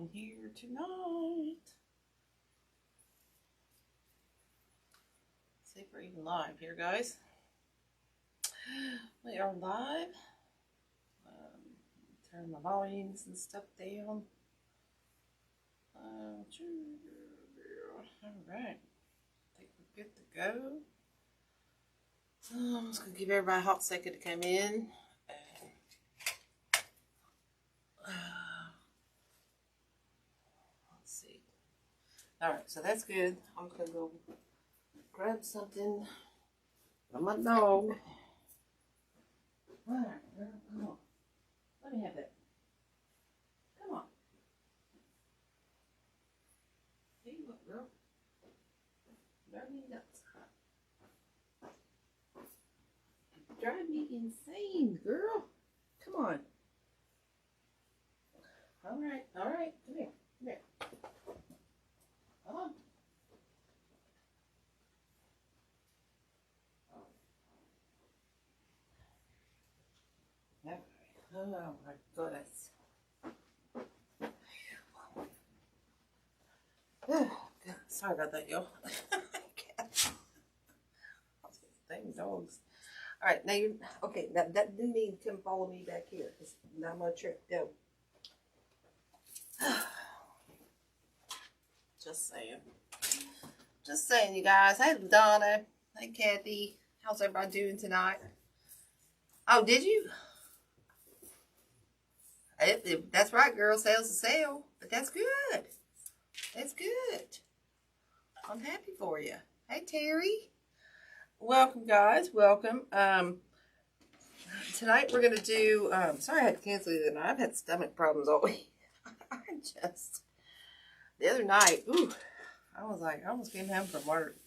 on here tonight. See if we're even live here, guys. We are live. Turn my volumes and stuff down. Alright. I think we're good to go. I'm just going to give everybody a hot second to come in. Let's see. Alright, so that's good. I'm going to go grab something from my dog. Alright, girl, come on. Let me have that. Come on. Tell you what, girl. Drive me nuts. Drive me insane, girl. Come on. Alright, alright. Come here. Come here. Come on. Oh my goodness. Sorry about that, y'all. Dang dogs. Alright, now you're okay. Now that didn't mean come follow me back here. It's not my trip. Go. Just saying. Just saying, you guys. Hey, Donna. Hey, Kathy. How's everybody doing tonight? Oh, did you? That's right, girl. Sales to sale. But that's good. That's good. I'm happy for you. Hey, Terry. Welcome, guys. Welcome. Tonight we're going to do... sorry I had to cancel the other night. I've had stomach problems all week. The other night, ooh, I was like, I almost came home from work.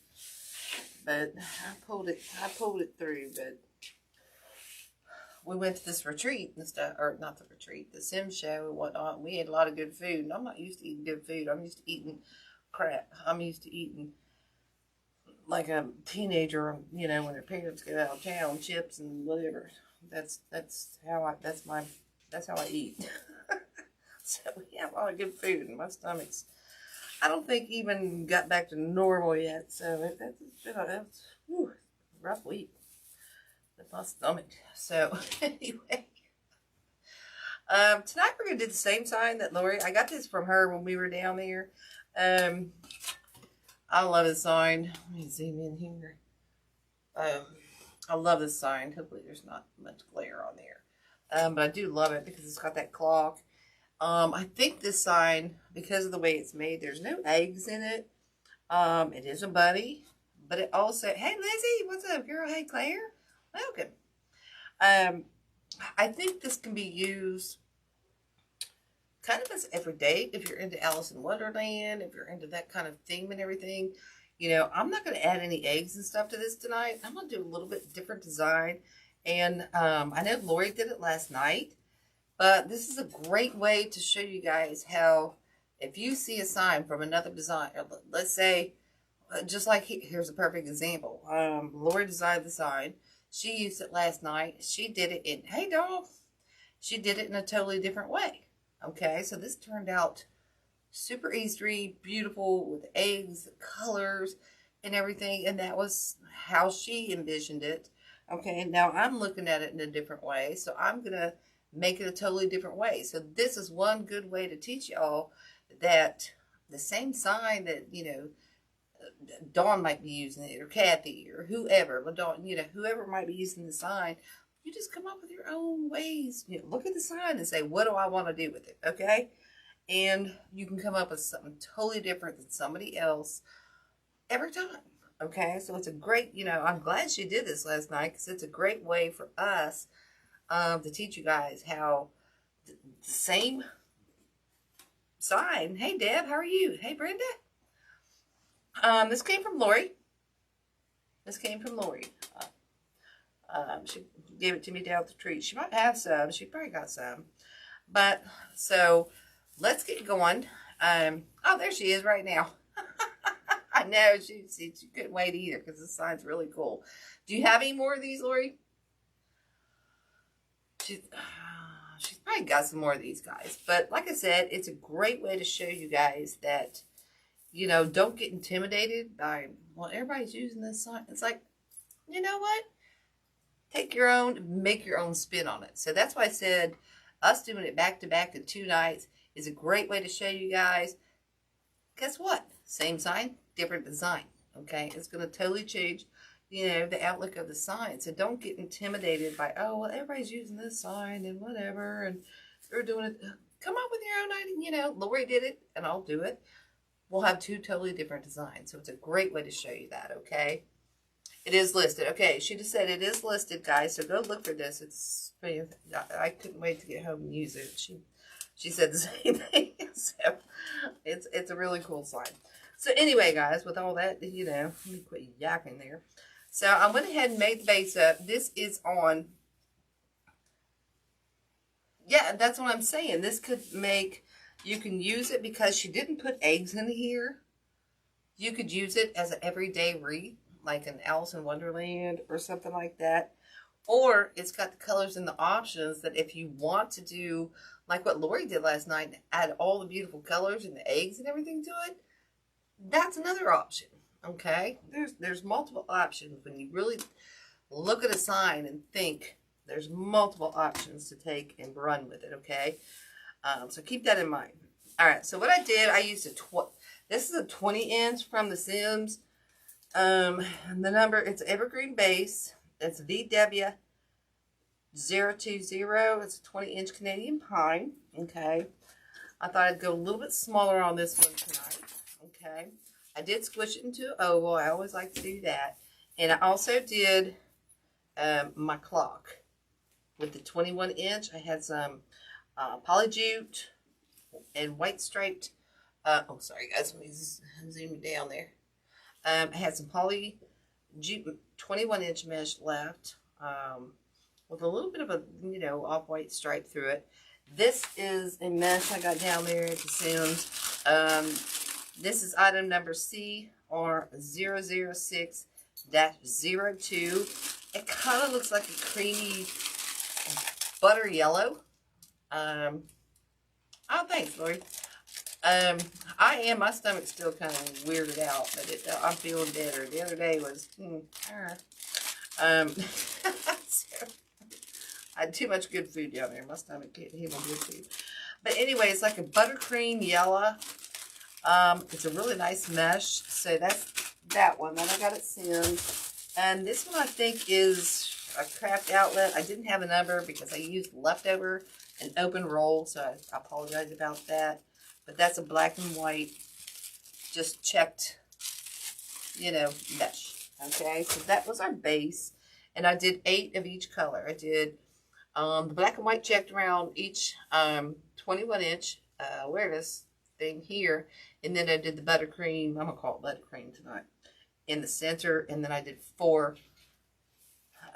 But I pulled it through, but... We went to this retreat and stuff, or not the retreat, the sim show and whatnot. We had a lot of good food, and I'm not used to eating good food. I'm used to eating crap. I'm used to eating like a teenager, you know, when their parents get out of town, chips and whatever. That's how I eat. So we have a lot of good food, and my stomach's, I don't think even got back to normal yet. So that's a rough week. My stomach. So anyway, tonight we're gonna do the same sign that Lori. I got this from her when we were down there. I love this sign. Let me zoom in here. I love this sign. Hopefully there's not much glare on there. But I do love it because it's got that clock. I think this sign, because of the way it's made, there's no eggs in it. It is a bunny, but it also, hey Lizzie, what's up, girl? Hey Claire. Welcome. I think this can be used kind of as everyday if you're into Alice in Wonderland, if you're into that kind of theme and everything. You know, I'm not going to add any eggs and stuff to this tonight. I'm going to do a little bit different design. And I know Lori did it last night, but this is a great way to show you guys how, if you see a sign from another design, let's say, just like here's a perfect example. Lori designed the sign. She used it last night. She did it in, hey dog, she did it in a totally different way. Okay, so this turned out super Eastery, beautiful with eggs, colors, and everything. And that was how she envisioned it. Okay, now I'm looking at it in a different way. So I'm going to make it a totally different way. So this is one good way to teach y'all that the same sign that, you know, Dawn might be using it, or Kathy, or whoever, but Dawn, you know, whoever might be using the sign, you just come up with your own ways. You know, look at the sign and say, what do I want to do with it? Okay. And you can come up with something totally different than somebody else every time. Okay. So it's a great, you know, I'm glad she did this last night because it's a great way for us to teach you guys how the same sign. Hey, Deb, how are you? Hey, Brenda. This came from Lori. She gave it to me down the tree. She might have some. She probably got some. But, so, let's get going. Oh, there she is right now. I know, she couldn't wait either because this sign's really cool. Do you have any more of these, Lori? She's probably probably got some more of these guys. But like I said, it's a great way to show you guys that, you know, don't get intimidated by, well, everybody's using this sign. It's like, you know what? Take your own, make your own spin on it. So that's why I said us doing it back to back in 2 nights is a great way to show you guys. Guess what? Same sign, different design. Okay, it's going to totally change, you know, the outlook of the sign. So don't get intimidated by, oh, well, everybody's using this sign and whatever, and they're doing it. Come up with your own idea. You know, Lori did it, and I'll do it. We'll have 2 totally different designs. So it's a great way to show you that, okay? It is listed. Okay, she just said it is listed, guys. So go look for this. It's, I couldn't wait to get home and use it. She said the same thing. So it's a really cool sign. So anyway, guys, with all that, you know, let me quit yakking there. So I went ahead and made the base up. This is on, yeah, that's what I'm saying. This could make, you can use it because she didn't put eggs in here. You could use it as an everyday wreath, like an Alice in Wonderland or something like that. Or it's got the colors and the options that if you want to do, like what Lori did last night, add all the beautiful colors and the eggs and everything to it, that's another option, okay? There's multiple options. When you really look at a sign and think, there's multiple options to take and run with it, okay? So keep that in mind. All right, so what I did, I used this is a 20-inch from The Sims. And the number, it's Evergreen base. It's VW020. It's a 20-inch Canadian pine. Okay. I thought I'd go a little bit smaller on this one tonight. Okay. I did squish it into an oval. I always like to do that. And I also did my clock with the 21-inch. I had some polyjute and white striped. Oh, sorry, guys. Let me zoom down there. I had some poly jute 21-inch mesh left with a little bit of a, you know, off-white stripe through it. This is a mesh I got down there at The Sims. This is item number CR006-02. It kind of looks like a creamy butter yellow. Oh, thanks, Lori. My stomach's still kind of weirded out, but I'm feeling better. The other day was, so, I had too much good food down there. My stomach can't handle good food. But anyway, it's like a buttercream yellow. It's a really nice mesh. So that's that one. Then I got it sealed. And this one I think is a craft outlet. I didn't have a number because I used leftover and open roll, so I apologize about that. But that's a black and white, just checked, you know, mesh. Okay, so that was our base. And I did 8 of each color. I did the black and white checked around each 21-inch awareness thing here. And then I did the buttercream, I'm going to call it buttercream tonight, in the center. And then I did 4.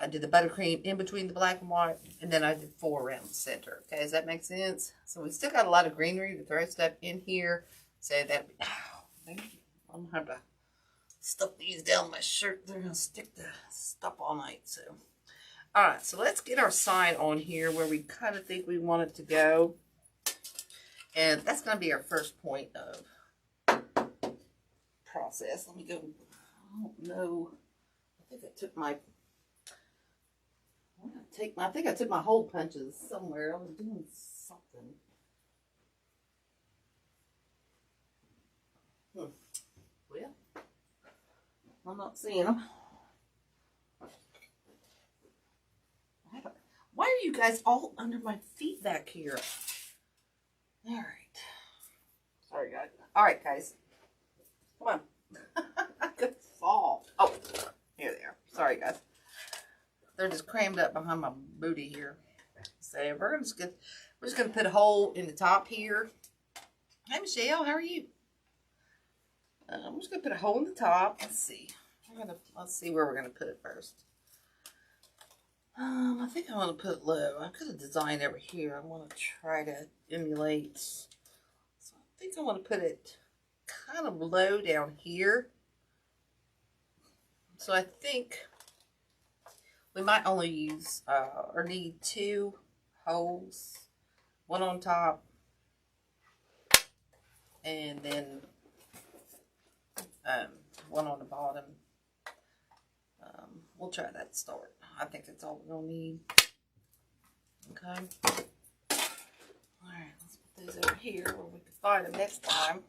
I did the buttercream in between the black and white, and then I did 4 around the center. Okay, does that make sense? So we still got a lot of greenery to throw stuff in here. So that, I'm going to have to stuff these down my shirt. They're going to stick the stuff all night. So, all right, so let's get our sign on here where we kind of think we want it to go. And that's going to be our first point of process. Let me go. I don't know. I think I took my... I think I took my hole punches somewhere. I was doing something. Well, I'm not seeing them. Why are you guys all under my feet back here? All right. Sorry, guys. All right, guys. Come on. I could fall. Oh, here they are. Sorry, guys. They're just crammed up behind my booty here. So we're just gonna put a hole in the top here. Hey Michelle, how are you? I'm just gonna put a hole in the top. Let's see. Let's see where we're gonna put it first. I think I want to put it low. I could have designed over here. I want to try to emulate. So I think I want to put it kind of low down here. So I think we might only use or need 2 holes one on top, and then one on the bottom. We'll try that to start. I think that's all we're gonna need. Okay. Alright, let's put those over here where we can find them next time.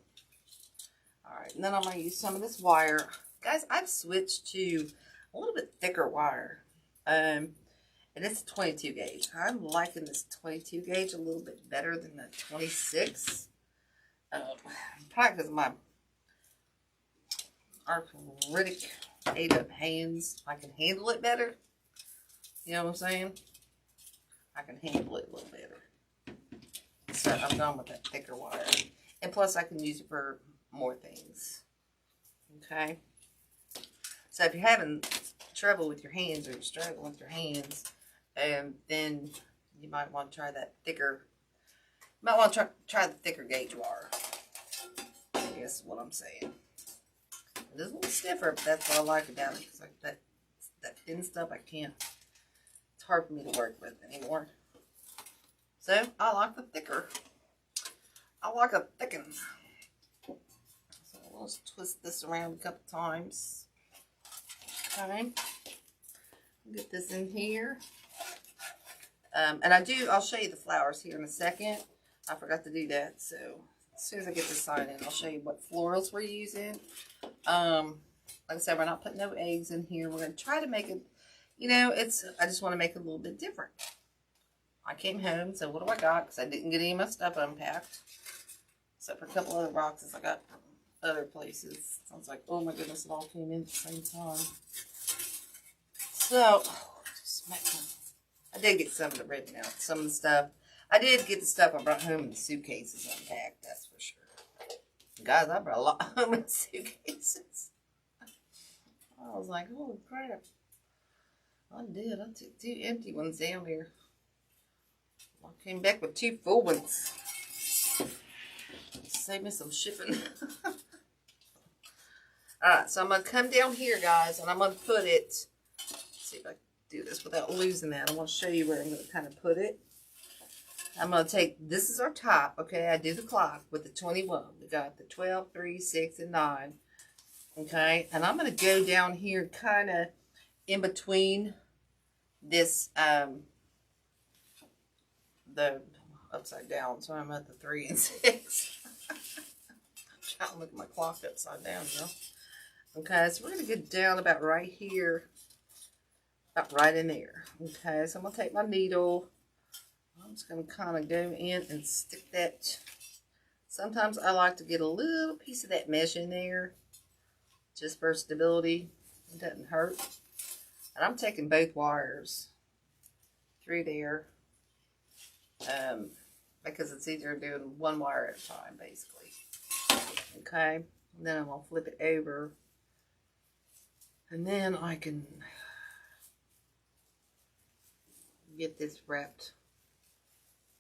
Alright, and then I'm gonna use some of this wire. Guys, I've switched to a little bit thicker wire. And it's a 22 gauge. I'm liking this 22 gauge a little bit better than the 26. Probably because of my arthritic, ate up hands. I can handle it better. You know what I'm saying? I can handle it a little better. So I'm done with that thicker wire. And plus I can use it for more things. Okay? So if you're having trouble with your hands or you're struggling with your hands, then you might want to try that thicker, you might want to try the thicker gauge wire. I guess is what I'm saying. It is a little stiffer, but that's what I like about it. Because like that thin stuff, I can't, it's hard for me to work with anymore. So I like the thicker. I like a thicken. So we'll just twist this around a couple times. Okay. Get this in here. And I'll show you the flowers here in a second. I forgot to do that. So as soon as I get this sign in, I'll show you what florals we're using. Like I said, we're not putting no eggs in here. We're going to try to make it, you know, I just want to make it a little bit different. I came home, so what do I got? Because I didn't get any of my stuff unpacked. Except for a couple other boxes I got from other places. I was like, oh my goodness, it all came in at the same time. So, I did get some of the written out. Some of the stuff. I did get the stuff I brought home in the suitcases unpacked, that's for sure. Guys, I brought a lot home in suitcases. I was like, holy crap. I did. I took 2 empty ones down here. I came back with 2 full ones. Save me some shipping. Alright, so I'm going to come down here, guys, and I'm going to put it, let's see if I can do this without losing that. I want to show you where I'm going to kind of put it. I'm going to take, this is our top, okay? I do the clock with the 21. We got the 12, 3, 6, and 9. Okay? And I'm going to go down here kind of in between this, the upside down. So I'm at the 3 and 6. I'm trying to look at my clock upside down, you know? Okay, so we're going to get down about right here. About right in there. Okay, so I'm going to take my needle. I'm just going to kind of go in and stick that. Sometimes I like to get a little piece of that mesh in there. Just for stability. It doesn't hurt. And I'm taking both wires through there. Because it's easier doing one wire at a time, basically. Okay. And then I'm going to flip it over. And then I can get this wrapped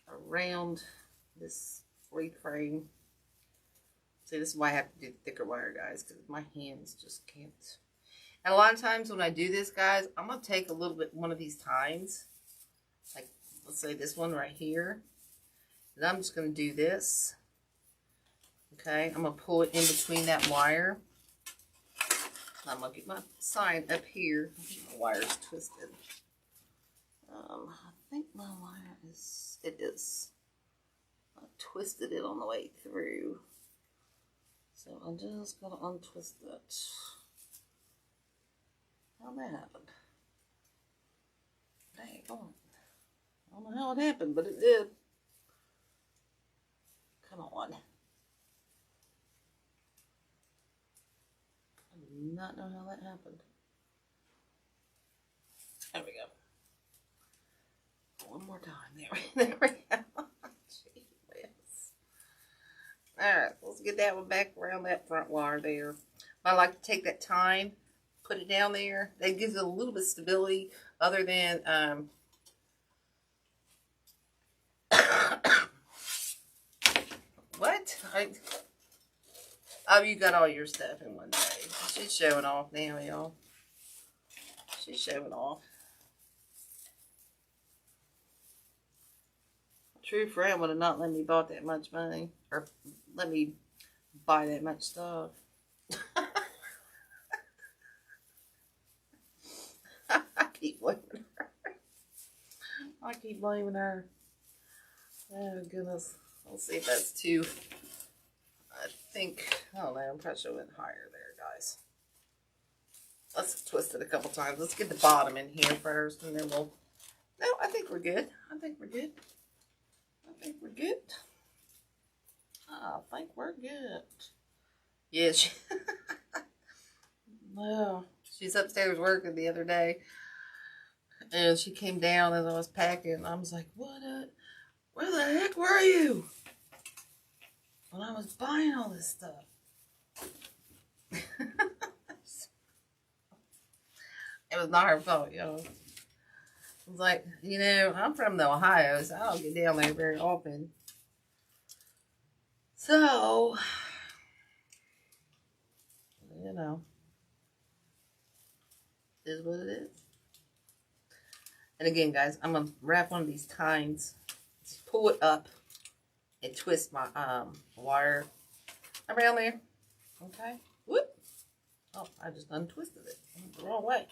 around this wreath frame. See, this is why I have to do thicker wire, guys, because my hands just can't. And a lot of times when I do this, guys, I'm going to take a little bit, one of these tines, like, let's say this one right here, and I'm just going to do this. Okay, I'm going to pull it in between that wire. I'm going to get my sign up here. I think my wire's twisted. I think my wire is, it is. I twisted it on the way through. So I'm just going to untwist that. How'd that happen? Dang on. I don't know how it happened, but it did. Come on. I do not know how that happened. There we go. One more time. There we go. Alright, let's get that one back around that front wire there. I like to take that tine, put it down there. That gives it a little bit of stability other than what? Oh, you got all your stuff in one day. She's showing off now, y'all. She's showing off. true friend would have not let me buy that much money. Or let me buy that much stuff. I keep blaming her. I keep blaming her. Oh, goodness. Let's see if that's too... I think... I don't know. I'm probably should have went higher there, guys. Let's twist it a couple times. Let's get the bottom in here first, and then we'll... No, I think we're good. I think we're good. I think we're good. I think we're good. Yes. Well, she's upstairs working the other day, and she came down as I was packing, and I was like, where the heck were you when I was buying all this stuff? It was not her fault, y'all. It was like, you know, I'm from the Ohio, so I don't get down there very often. So, you know, is what it is. And again, guys, I'm going to wrap one of these tines, just pull it up, and twist my wire around there. Okay. Whoop. Oh, I just untwisted it. I went the wrong way.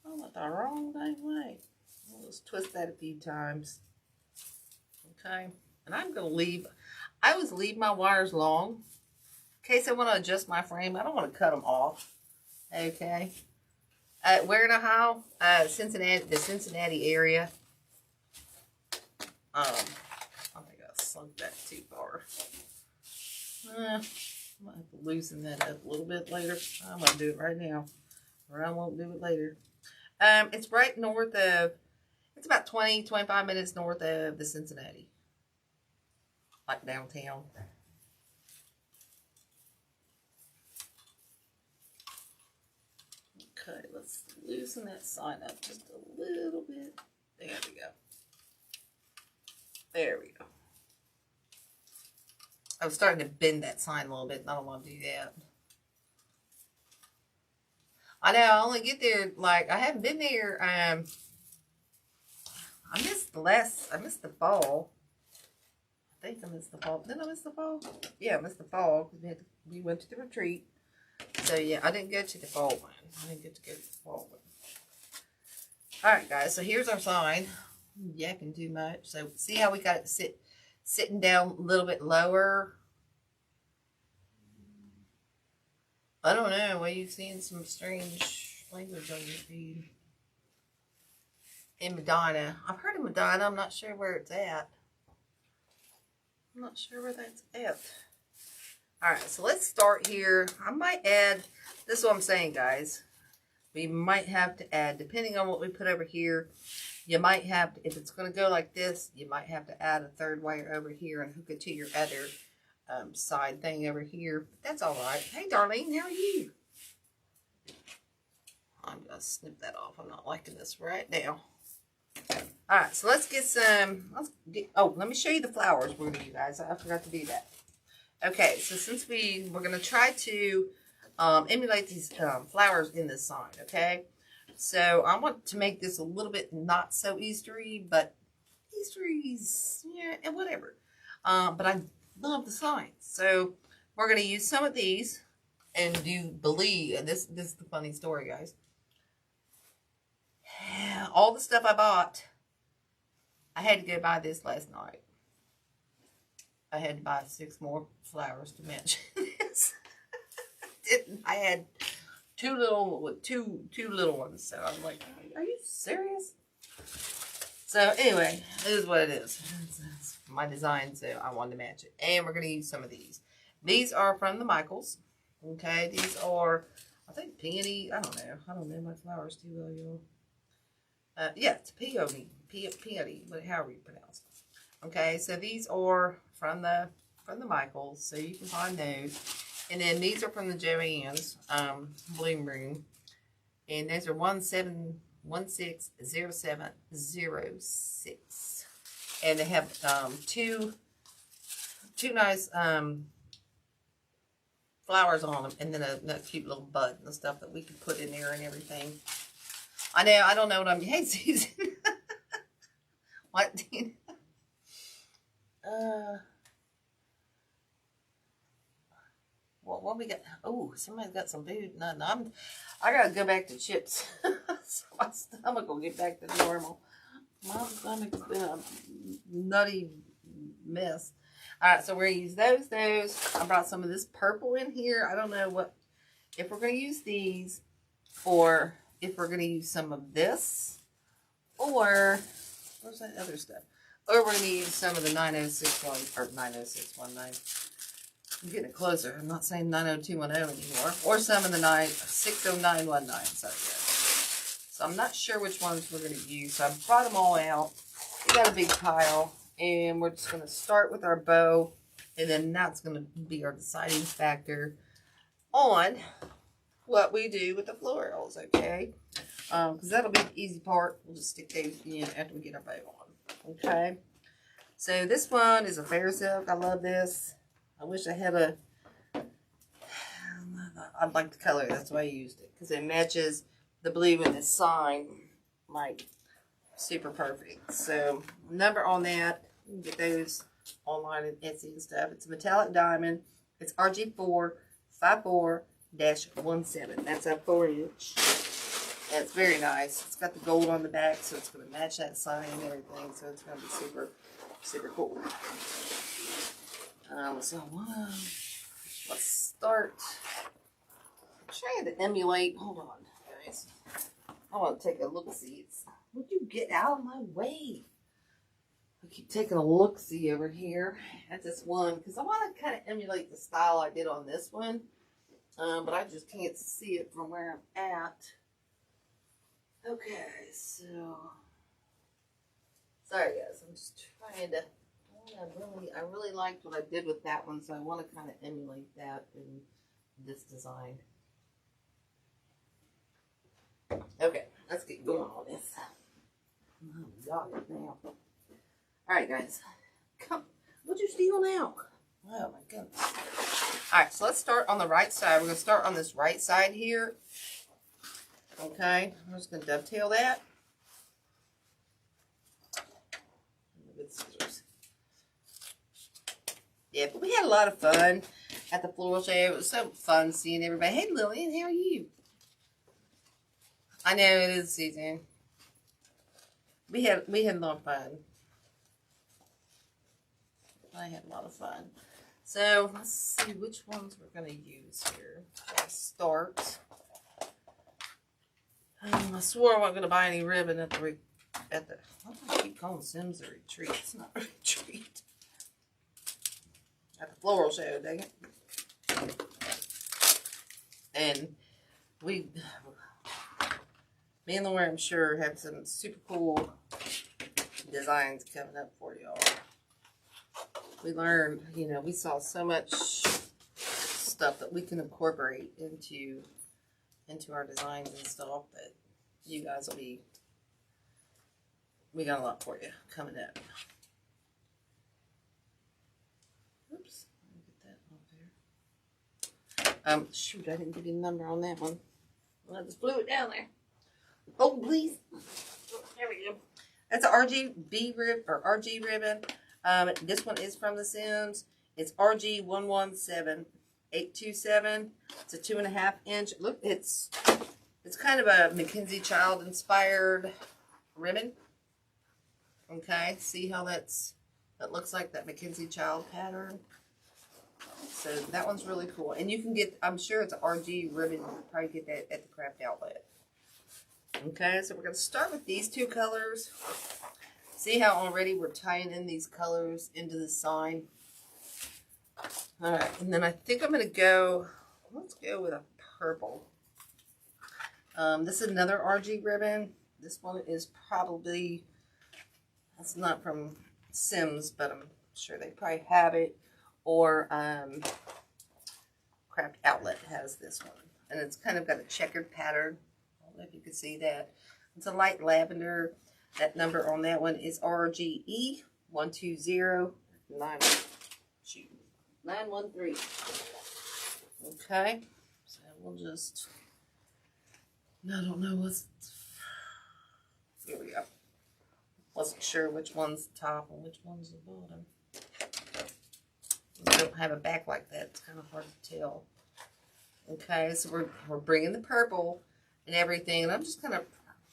I went the wrong dang way. We'll just twist that a few times. Okay. And I'm going to leave, I always leave my wires long in case I want to adjust my frame. I don't want to cut them off. Okay. Where in Ohio? Cincinnati, the Cincinnati area. I think I sunk that too far. I might have to loosen that up a little bit later. I'm going to do it right now, or I won't do it later. It's right north of, it's about 20-25 minutes north of the Cincinnati. Like downtown. Okay, let's loosen that sign up just a little bit. There we go. There we go. I was starting to bend that sign a little bit, and I don't want to do that. I know, I only get there, like, I haven't been there, I missed the fall. I think I missed the fall. Didn't I miss the fall? Yeah, I missed the fall, because we went to the retreat. So, yeah, I didn't go to the fall one. I didn't get to go to the fall one. Alright, guys, so here's our sign. Yakking too much. So, see how we got it sitting down a little bit lower? I don't know. Well, you've seen some strange language on your feed. In Medina. I've heard of Medina. I'm not sure where it's at. I'm not sure where that's at. Alright, so let's start here. I might add, this is what I'm saying, guys. We might have to add, depending on what we put over here, you might have to, if it's going to go like this, you might have to add a third wire over here and hook it to your other side thing over here. But that's alright. Hey, Darlene, how are you? I'm going to snip that off. I'm not liking this right now. Alright, so let's get some, let me show you the flowers we're going to do, guys. I forgot to do that. Okay, so since we're going to try to emulate these flowers in this sign, okay? So I want to make this a little bit not so Eastery, but Eastery's, yeah, and whatever. But I love the signs. So we're going to use some of these, and do you believe, and this is the funny story, guys. All the stuff I bought, I had to go buy this last night. I had to buy 6 more flowers to match this. I had two little ones, so I'm like, are you serious? So anyway, it is what it is. It's my design, so I wanted to match it. And we're going to use some of these. These are from the Michaels. Okay, these are, I think, peony. I don't know my flowers too well, y'all. Yeah, it's peony, however you pronounce it. Okay, so these are from the Michaels, so you can find those. And then these are from the Joann's Bloom Room, and those are 160706, and they have two nice flowers on them, and then a cute little bud and stuff that we can put in there and everything. I know, I don't know what I'm... Hey, Susan. What? What we got? Oh, somebody's got some food. No, I gotta go back to chips. So my stomach will get back to normal. My stomach's been a nutty mess. Alright, so we're gonna use those. I brought some of this purple in here. I don't know if we're gonna use these or if we're gonna use some of this, or where's that other stuff? Or we're gonna use some of the 9061 or 90619. I'm getting it closer. I'm not saying 90210 anymore. Or some of the 60919. Sorry, guys. So I'm not sure which ones we're going to use. So I brought them all out. We got a big pile. And we're just going to start with our bow. And then that's going to be our deciding factor on what we do with the florals, okay? Because that'll be the easy part. We'll just stick those in after we get our bow on. Okay? So this one is a fair silk. I love this. I wish I had I like the color, that's why I used it. Because it matches the blue in this sign, like, super perfect. So, number on that, you can get those online at Etsy and stuff. It's a metallic diamond. It's RG454-17. That's a 4-inch. And it's very nice. It's got the gold on the back, so it's going to match that sign and everything. So, it's going to be super, super cool. So let's start. I'm trying to emulate. Hold on, guys. I want to take a look-see. Would you get out of my way? I keep taking a look-see over here at this one because I want to kind of emulate the style I did on this one, but I just can't see it from where I'm at. Okay, so sorry, guys. I'm just trying to. I really liked what I did with that one, so I want to kind of emulate that in this design. Okay, let's get going on this. Oh, got it now. Alright, guys. Come. What'd you steal now? Oh, my goodness. Alright, so let's start on the right side. We're going to start on this right side here. Okay, I'm just going to dovetail that. Good scissors. Yeah, but we had a lot of fun at the floral show. It was so fun seeing everybody. Hey, Lillian, how are you? I know it is season. We had a lot of fun. I had a lot of fun. So let's see which ones we're going to use here. Let's start. I swore I wasn't going to buy any ribbon at the. Why do I keep calling Sims a retreat? It's not a retreat. At the floral show, dang it. And me and Laura, I'm sure, have some super cool designs coming up for y'all. We learned, we saw so much stuff that we can incorporate into our designs and stuff that you guys we got a lot for you coming up. Oops, let me get that up there. Shoot, I didn't give you a number on that one. Well, I just blew it down there. Oh, please. There we go. That's an RG ribbon. This one is from The Sims. It's RG117827. It's a 2.5 inch. Look, it's kind of a McKensie child inspired ribbon. Okay, see how that looks like that McKensie child pattern. So that one's really cool. And you can get, I'm sure it's an RG ribbon. You can probably get that at the craft outlet. Okay, so we're going to start with these two colors. See how already we're tying in these colors into the sign? Alright, and then I think I'm going to go, let's go with a purple. This is another RG ribbon. This one is probably, it's not from Sims, but I'm sure they probably have it. Or Craft Outlet has this one. And it's kind of got a checkered pattern. I don't know if you can see that. It's a light lavender. That number on that one is RGE 913. Okay. So we'll just, I don't know what's, here we go. Wasn't sure which one's the top and which one's the bottom. I don't have a back like that. It's kind of hard to tell. Okay, so we're bringing the purple and everything, and I'm just kind of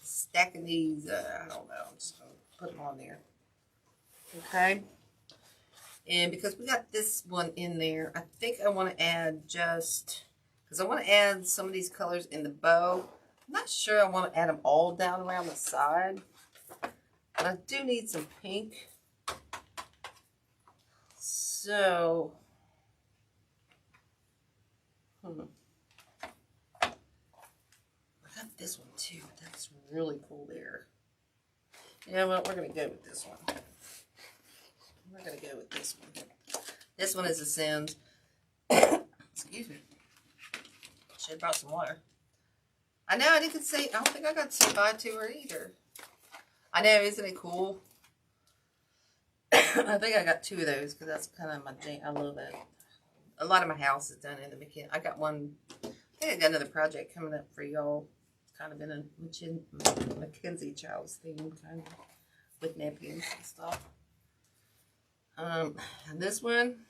stacking these. I don't know. I'm just gonna put them on there. Okay, and because we got this one in there, I think I want to add because I want to add some of these colors in the bow. I'm not sure I want to add them all down around the side, but I do need some pink. So, I got this one too. That's really cool there. You know what? We're going to go with this one. We're going to go with this one. This one is a Sims. Excuse me. Should have brought some water. I know I didn't say, I don't think I got to say bye to her either. I know, isn't it cool? I think I got 2 of those because that's kind of my thing. I love that. A lot of my house is done in the McKensie. I got one, I think I got another project coming up for y'all. It's kind of been a McKensie child's theme, kind of, with napkins and stuff. And this one,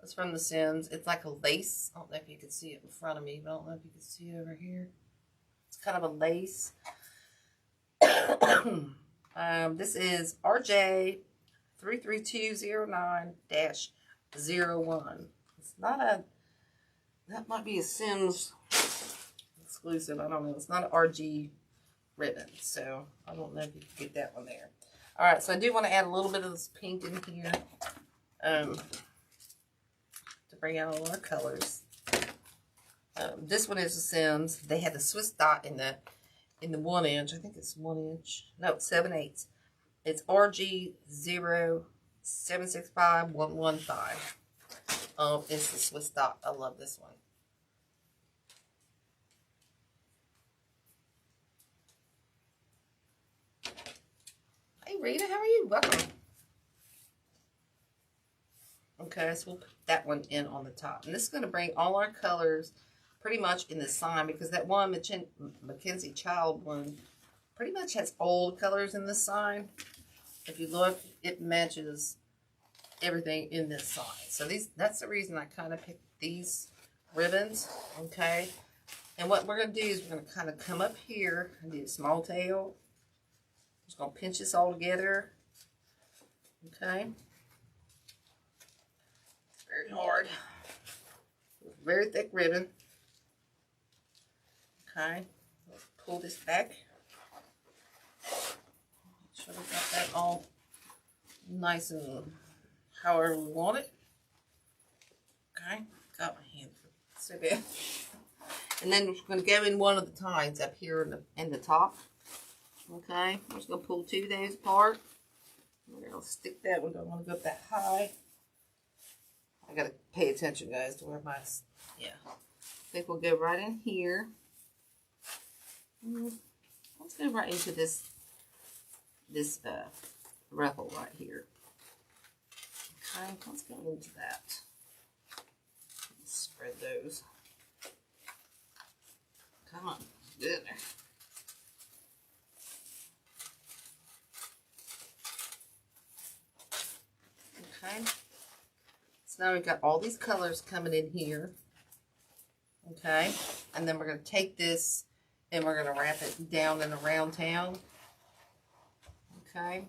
it's from The Sims. It's like a lace. I don't know if you can see it in front of me, but I don't know if you can see it over here. It's kind of a lace. This is RJ 33209-01. It's not a, that might be a Sims exclusive. I don't know. It's not an RG ribbon, so I don't know if you can get that one there. All right, so I do want to add a little bit of this pink in here to bring out all our colors. This one is the Sims. They had the Swiss dot in the 1 inch. I think it's 1 inch. No, it's 7/8. It's RG0765115. It's the Swiss dot. I love this one. Hey Rita, how are you? Welcome. Okay, so we'll put that one in on the top. And this is going to bring all our colors pretty much in the sign, because that one McKensie Child one pretty much has old colors in the sign. If you look, it matches everything in this sign. So that's the reason I kind of picked these ribbons, okay? And what we're going to do is we're going to kind of come up here and do a small tail. Just going to pinch this all together, okay? Very hard. Very thick ribbon. Okay, let's pull this back. Make sure we got that all nice and however we want it. Okay, got my hand so bad. And then we're going to go in one of the tines up here in the top. Okay, we're just going to pull 2 of those apart. We're going to stick that. We don't want to go up that high. I got to pay attention, guys, to where my, yeah. I think we'll go right in here. Let's go right into this ruffle right here. Okay, let's go into that. Let's spread those. Come on, get in there. Okay. So now we've got all these colors coming in here. Okay, and then we're going to take this and we're going to wrap it down and around town. Okay,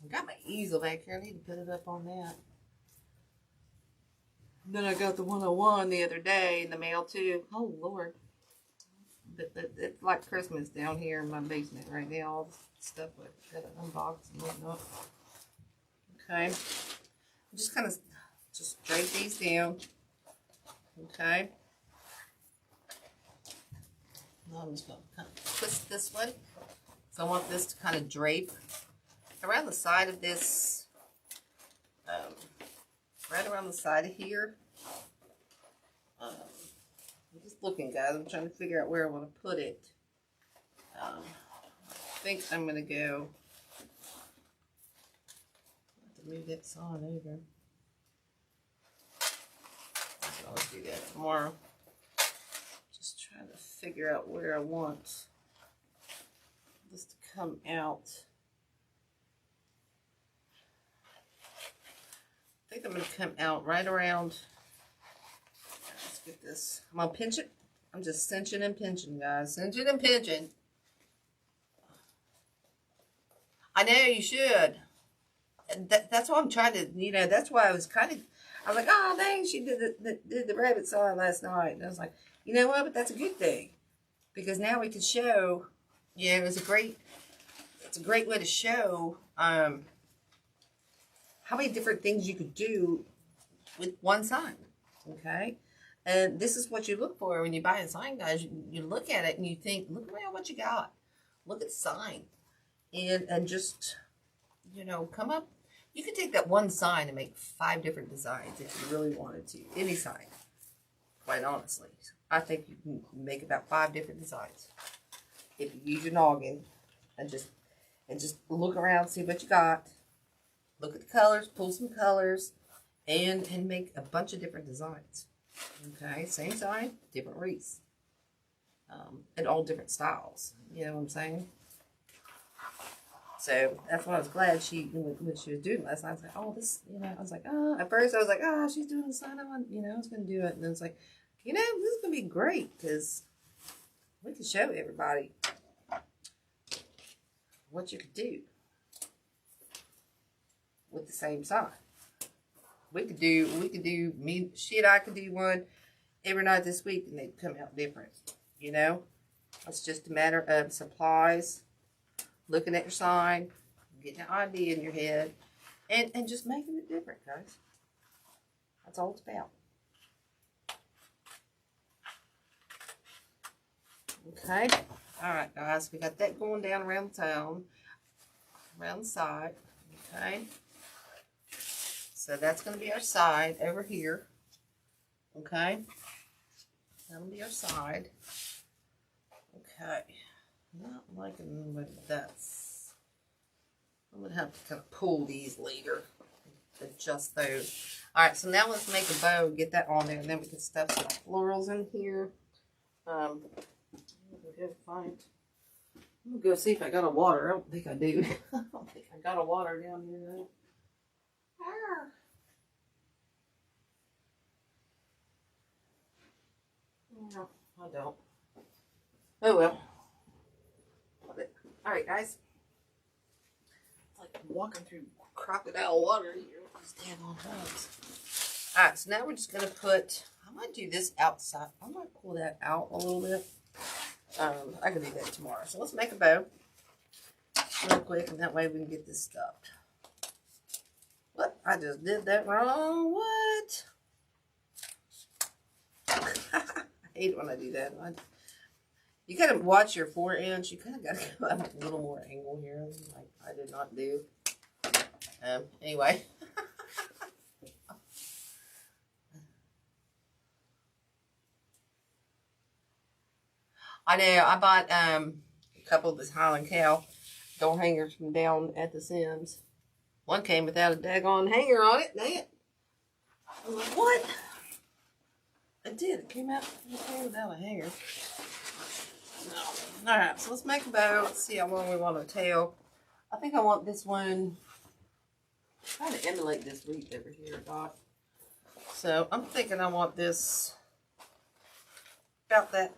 I got my easel back here. I need to put it up on that. And then I got the 101 the other day in the mail too. Oh Lord, but it's like Christmas down here in my basement right now. All the stuff I've got to unbox and whatnot. Okay, just kind of just drape these down. Okay. Now I'm just going to kind of twist this one. So I want this to kind of drape around the side of this, right around the side of here. I'm just looking, guys. I'm trying to figure out where I want to put it. I think I'm going to go, I have to move that sign over. I'll do that tomorrow. Just trying to figure out where I want this to come out. I think I'm going to come out right around. Let's get this. I'm going to pinch it. I'm just cinching and pinching, guys. Cinching and pinching. I know you should. That's why I'm trying to, you know, that's why I was like, oh, dang, she did the rabbit sign last night. And I was like, you know what? But that's a good thing. Because now we can show, you know, it's a great way to show how many different things you could do with one sign. Okay? And this is what you look for when you buy a sign, guys. You look at it and you think, look around what you got. Look at the sign. And just, you know, come up. You could take that one sign and make 5 different designs if you really wanted to. Any sign, quite honestly. I think you can make about 5 different designs if you use your noggin and just look around, see what you got. Look at the colors, pull some colors, and make a bunch of different designs. Okay, same sign, different wreaths, and all different styles. You know what I'm saying? So that's why I was glad when she was doing last night. I was like, oh, this, you know, I was like, oh, at first I was like, oh, she's doing the sign on, you know, I was going to do it. And then it's like, you know, this is going to be great because we can show everybody what you could do with the same sign. I could do one every night this week and they'd come out different, you know. It's just a matter of supplies, looking at your sign, getting an idea in your head, and just making it different, guys. That's all it's about. Okay. All right, guys. We got that going down around town, around the side. Okay. So that's going to be our side over here. Okay. That'll be our side. Okay. Not liking what that's. I'm going to have to kind of pull these later. Adjust those. Alright, so now let's make a bow. Get that on there. And then we can stuff some florals in here. I'm going to go see if I got a water. I don't think I do. I don't think I got a water down here though. No, I don't. Oh well. Alright, guys. It's like walking through crocodile water here. These daggone hugs. Alright, so now we're just going to put, I might do this outside. I might pull that out a little bit. I can do that tomorrow. So let's make a bow real quick, and that way we can get this stuffed. What? I just did that wrong. What? I hate it when I do that. You gotta watch your 4-inch. You kind of gotta go up a little more angle here, like I did not do. Anyway. I know, I bought a couple of this Highland Cow door hangers from down at the Sims. One came without a daggone hanger on it. Dang it. I was like, what? It did. It came without a hanger. No. Alright, so let's make a bow. Let's see how long we want to tail. I think I want this one. I'm trying to emulate this wreath over here, Doc. So I'm thinking I want this about that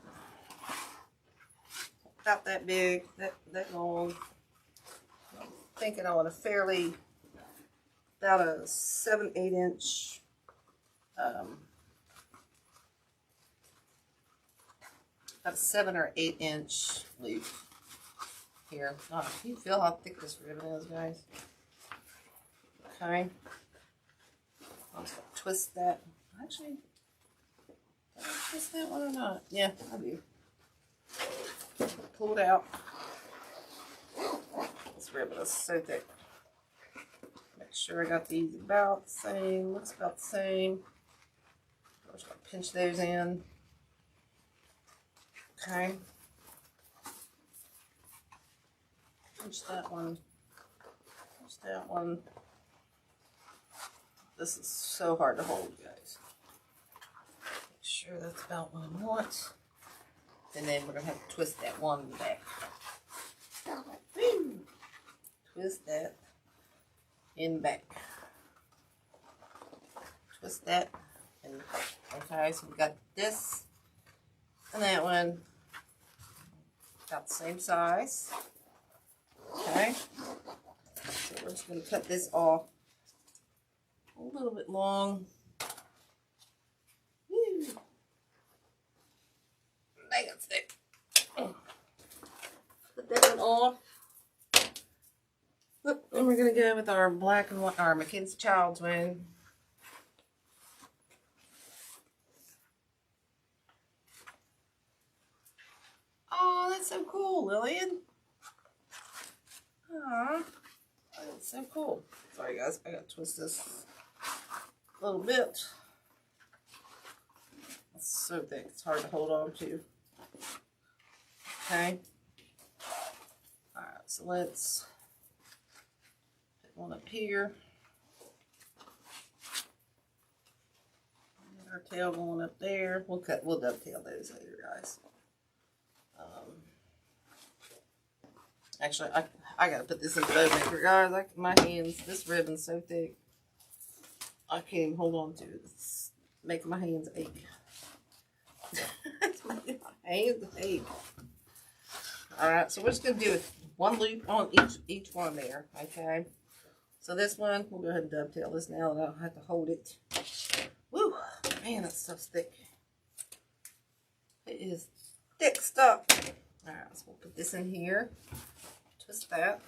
big, that long. I'm thinking I want about a 7/8 inch, about a 7 or 8 inch loop here. Oh, can you feel how thick this ribbon is, guys? Okay. I'm just gonna twist that. Actually, did I twist that one or not? Yeah, I do. Pull it out. This ribbon is so thick. Make sure I got these about the same. Looks about the same. I'm just going to pinch those in. Okay. Pinch that one. Pinch that one. This is so hard to hold, guys. Make sure that's about what I want. And then we're going to have to twist that one in the back. Twist that in the back. twist that. And, okay, so we got this and that one. About the same size. Okay. So we're just going to cut this off a little bit long. Woo. Dang, it's thick. Put that one off. And we're going to go with our black and white, our McKensie Child's one. Oh, that's so cool, Lillian. Aw, that's so cool. Sorry, guys, I gotta twist this a little bit. It's so thick, it's hard to hold on to. Okay. Alright, so let's put one up here. Get our tail going up there. We'll dovetail those later, guys. Actually, I gotta put this in the bow maker, guys. My hands, this ribbon's so thick, I can't even hold on to it. It's making my hands ache. My hands ache. Alright, so we're just gonna do one loop on each one there, okay? So this one, we'll go ahead and dovetail this now, and I don't have to hold it. Woo! Man, that stuff's thick. It is thick stuff. Alright, so we'll put this in here. Twist that.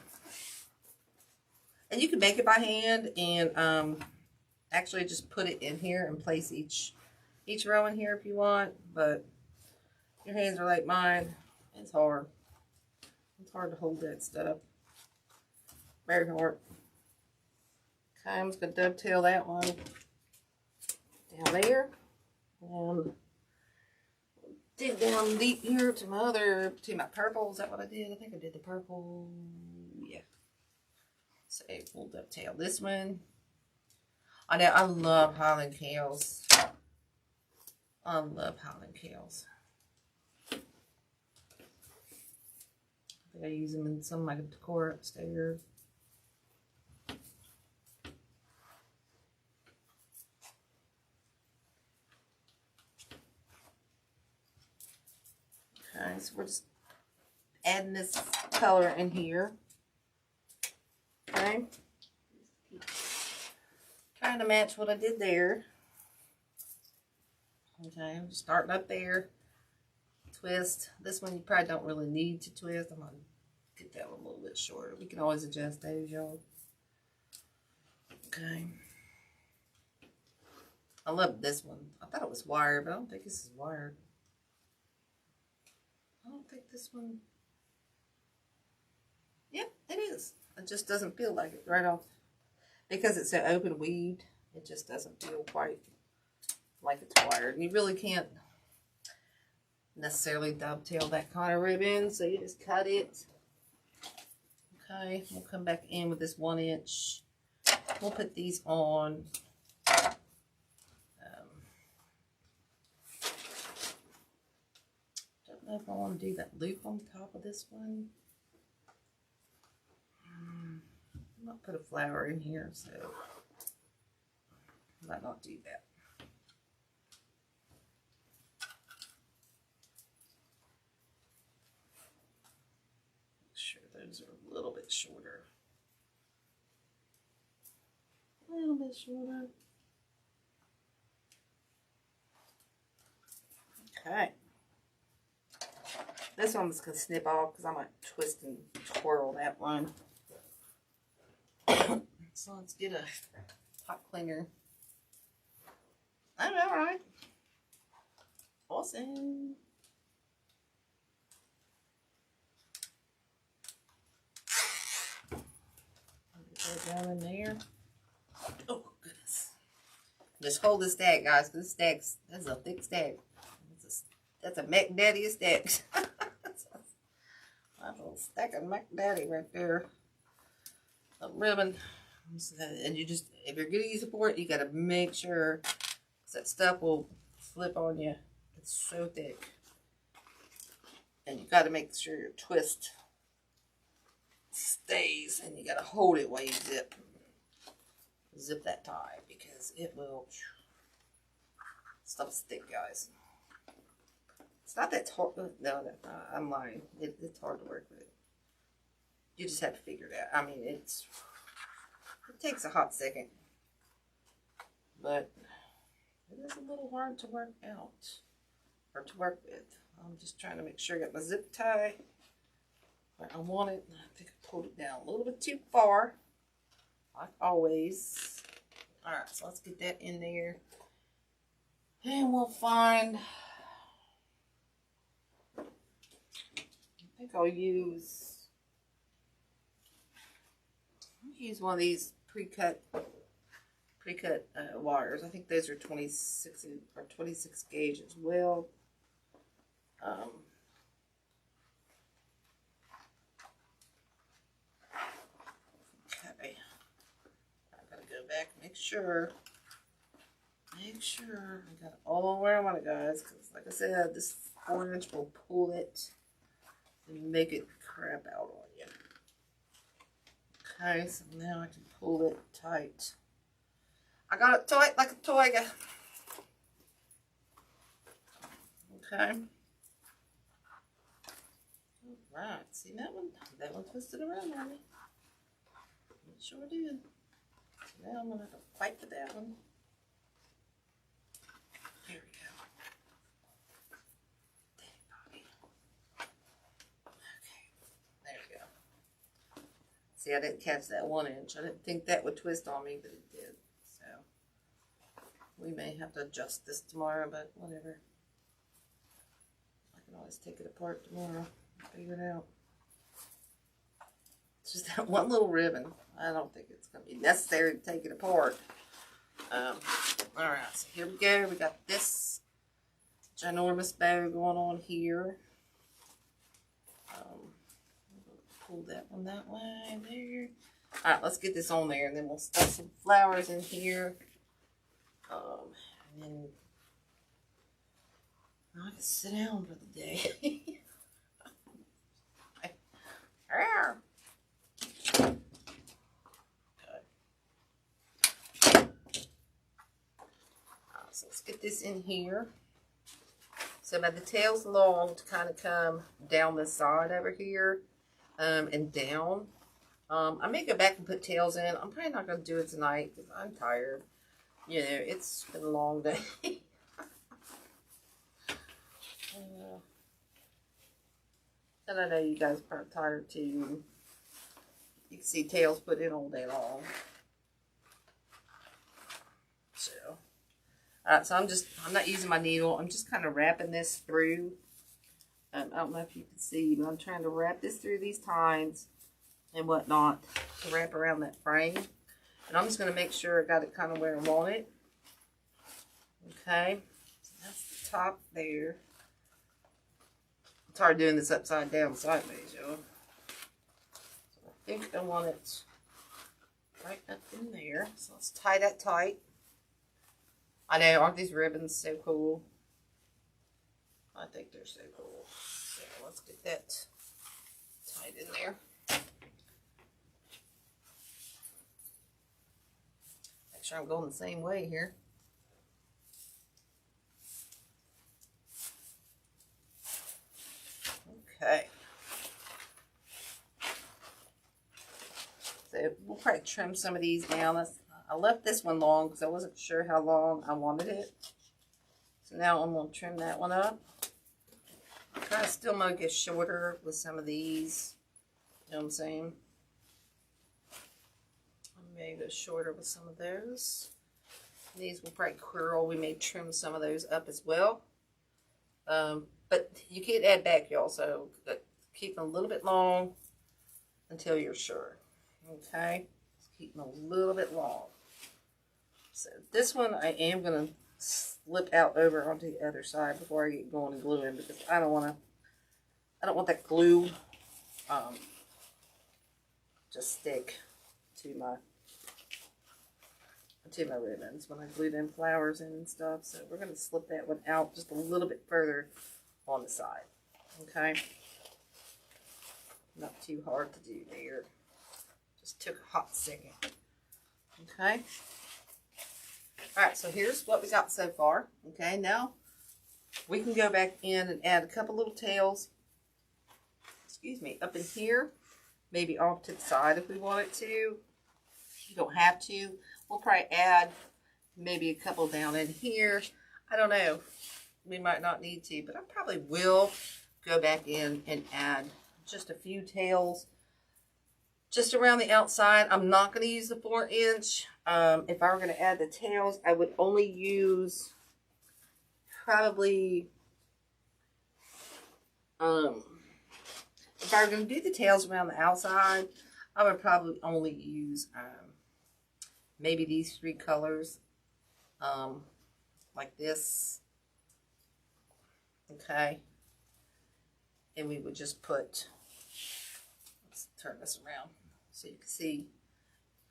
And you can make it by hand and actually just put it in here and place each row in here if you want, but your hands are like mine. It's hard. It's hard to hold that stuff. Very hard. Okay, I'm just going to dovetail that one down there. And dig down deep here to my purple. Is that what I did? I think I did the purple. Yeah. So we'll dovetail this one. I know, I love Highland Kales. I love Highland Kales. I think I use them in some of my decor upstairs. Okay, so we're just adding this color in here. Okay. Trying to match what I did there. Okay, I'm just starting up there. Twist. This one you probably don't really need to twist. I'm going to get that one a little bit shorter. We can always adjust those, y'all. Okay. I love this one. I thought it was wired, but I don't think this is wired. I don't think this one. Yep, it is. It just doesn't feel like it right off. Because it's so open weaved, it just doesn't feel quite like it's wired. You really can't necessarily dovetail that kind of ribbon, so you just cut it. Okay, we'll come back in with this 1 inch. We'll put these on. Don't know if I want to do that loop on top of this one. I might put a flower in here, so I might not do that. Make sure those are a little bit shorter. A little bit shorter. Okay. This one I'm just going to snip off because I might twist and twirl that one. So let's get a pot cleaner. All right. Awesome. Get that down in there. Oh, goodness. Just hold this stack, guys. This stack's, that's a thick stack. That's a Mac Daddy stack. That's a little stack of Mac Daddy right there. A ribbon. And you just, if you're getting support, you got to make sure that stuff will slip on you. It's so thick. And you got to make sure your twist stays, and you got to hold it while you zip that tie, because it will Stuff's thick, guys. It's not that hard. No, I'm lying. It's hard to work with. You just have to figure it out. I mean, it takes a hot second. But it is a little hard to work out. Or to work with. I'm just trying to make sure I got my zip tie where I want it. I think I pulled it down a little bit too far. Like always. Alright, so let's get that in there. And we'll find... I think I'll use one of these pre-cut wires. I think those are 26 gauge as well. Okay, I gotta go back and make sure I got it all where I want it, guys, because like I said, this 4-inch will pull it and make it crap out on you. Okay, so now I can pull it tight. I got it tight like a toy. Okay. Alright, see that one twisted around on me. It sure did. So now I'm going to have to fight for that one. There we go. Okay, there we go. See, I didn't catch that 1 inch. I didn't think that would twist on me, but it did. So, we may have to adjust this tomorrow, but whatever. I can always take it apart tomorrow. Figure it out. It's just that one little ribbon. I don't think it's going to be necessary to take it apart. Alright, so here we go. We got this ginormous bow going on here. Pull that one that way. There. Alright, let's get this on there, and then we'll stuff some flowers in here. And then I can sit down for the day. So let's get this in here. So now the tail's long to kind of come down the side over here and down. I may go back and put tails in. I'm probably not going to do it tonight because I'm tired. You know, it's been a long day. And I know you guys are probably tired too. You can see tails put in all day long. So, alright, so I'm not using my needle. I'm just kind of wrapping this through. I don't know if you can see, but I'm trying to wrap this through these tines and whatnot to wrap around that frame. And I'm just going to make sure I got it kind of where I want it. Okay, so that's the top there. It's hard doing this upside down sideways, y'all. So I think I want it right up in there. So let's tie that tight. I know, aren't these ribbons so cool? I think they're so cool. So let's get that tied in there. Make sure I'm going the same way here. Okay. So we'll probably trim some of these down. I left this one long because I wasn't sure how long I wanted it. So now I'm going to trim that one up. I'm trying to still make it shorter with some of these. You know what I'm saying? I may go shorter with some of those. These will probably curl. We may trim some of those up as well. But you can't add back, y'all, so keep them a little bit long until you're sure. Okay? Just keep them a little bit long. So this one I am going to slip out over onto the other side before I get going and gluing, because I don't want that glue just stick to my ribbons when I glue them flowers in and stuff. So we're going to slip that one out just a little bit further on the side. Okay? Not too hard to do there. Just took a hot second. Okay? Alright, so here's what we got so far. Okay, now we can go back in and add a couple little tails. Excuse me, up in here. Maybe off to the side if we wanted to. You don't have to. We'll probably add maybe a couple down in here. I don't know. We might not need to, but I probably will go back in and add just a few tails just around the outside. I'm not going to use the 4-inch. If I were going to add the tails, I would only use probably, if I were going to do the tails around the outside, I would probably only use maybe these 3 colors, like this. Okay. And we would just put, let's turn this around so you can see.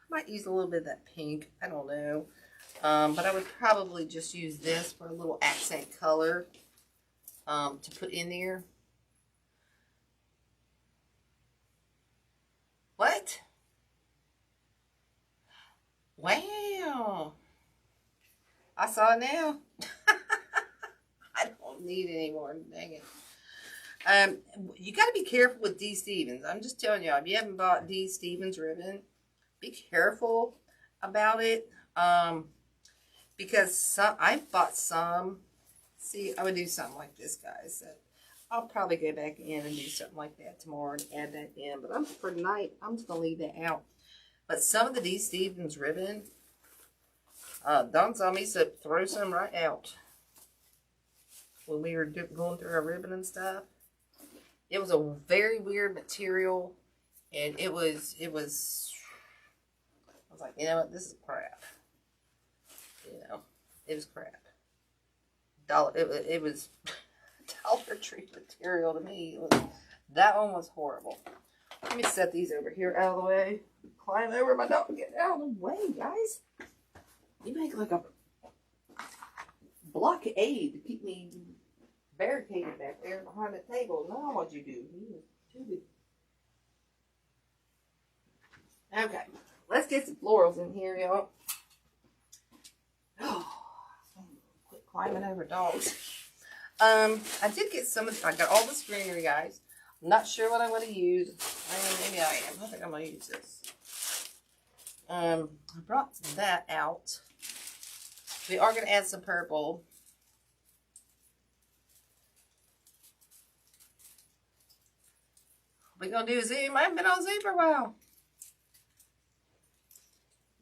I might use a little bit of that pink. I don't know. But I would probably just use this for a little accent color to put in there. What? Wow. I saw it now. I don't need any more. Dang it. You got to be careful with D. Stevens. I'm just telling y'all, if you haven't bought D. Stevens ribbon, be careful about it. Because I've bought some. See, I would do something like this, guys. So I'll probably go back in and do something like that tomorrow and add that in. But for tonight, I'm just going to leave that out. But some of the D. Stevens ribbon, Don saw me so throw some right out. When we were going through our ribbon and stuff. It was a very weird material. And it was, I was like, you know what, this is crap. You know, it was crap. It was Dollar Tree material to me. That one was horrible. Let me set these over here out of the way. Climb over my dog and get out of the way, guys. You make like a blockade to keep me barricaded back there behind the table. Now what you do? Okay, let's get some florals in here, y'all. Oh, quit climbing over dogs. I did get some of, I got all this greenery, guys. I'm not sure what I'm going to use. Maybe I am. I think I'm going to use this. I brought that out. We are going to add some purple. We're going to do Zoom. I haven't been on Zoom for a while.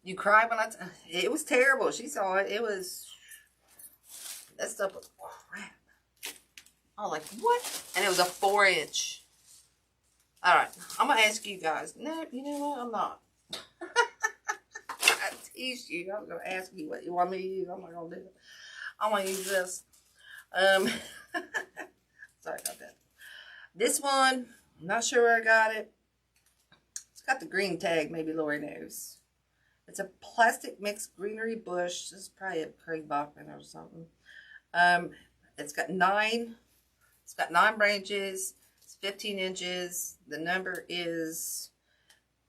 You cried when it was terrible. She saw it. It was, that stuff was crap. I was like, what? And it was a 4-inch. All right. I'm going to ask you guys. No, you know what? I'm not. I teased you. I was going to ask you what you want me to use. I'm not going to do it. I'm going to use this. Sorry about that. This one, I'm not sure where I got it. It's got the green tag. Maybe Lori knows. It's a plastic mixed greenery bush. This is probably a Craig Bachman or something. It's got 9 branches. It's 15 inches. The number is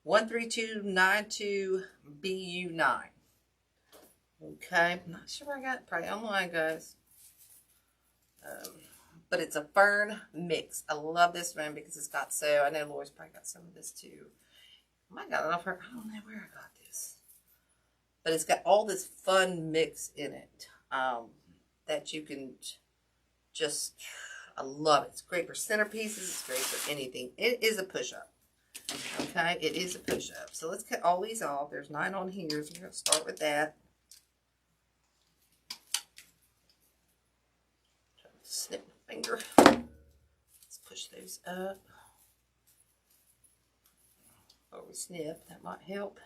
13292BU9. Okay, I'm not sure where I got it. Probably online, guys. But it's a fern mix. I love this one because it's got I know Lori's probably got some of this too. I might got it off her. I don't know where I got this. But it's got all this fun mix in it that you can just, I love it. It's great for centerpieces. It's great for anything. It is a push-up. Okay, it is a push-up. So let's cut all these off. There's 9 on here, so we're going to start with that. Try to snip my finger. Let's push those up. Or we snip, that might help.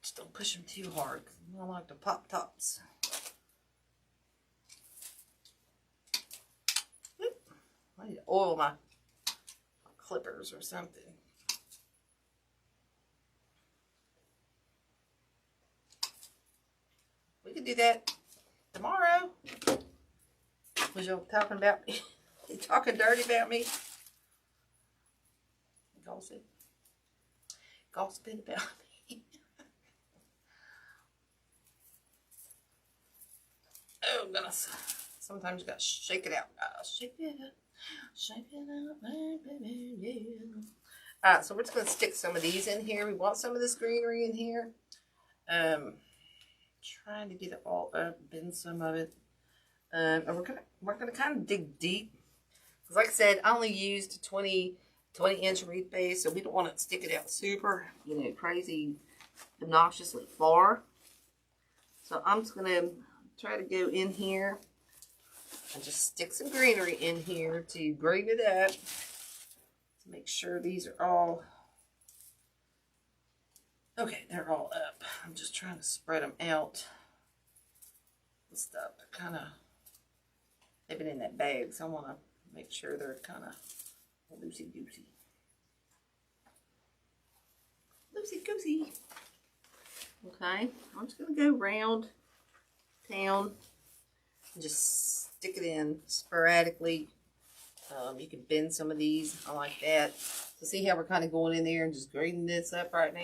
Just don't push them too hard because I don't like to pop tops. Oop. I need to oil my clippers or something. We could do that tomorrow. Was you talking about me? You talking dirty about me? Gossiping about me. sometimes you gotta shake it out. Shake it out. Shake it out, baby, yeah. Alright, so we're just gonna stick some of these in here. We want some of this greenery in here. Trying to get it all up, bend some of it. And we're gonna kind of dig deep. Because like I said, I only used 20-inch wreath base, so we don't want to stick it out super, crazy, obnoxiously far. So I'm just gonna try to go in here and just stick some greenery in here to green it up. To make sure these are all okay. They're all up. I'm just trying to spread them out and stuff. They're kind of, they've been in that bag, so I want to make sure they're kind of loosey-goosey. Loosey-goosey. Okay, I'm just going to go round town and just stick it in sporadically. You can bend some of these. I like that. So see how we're kind of going in there and just greening this up right now.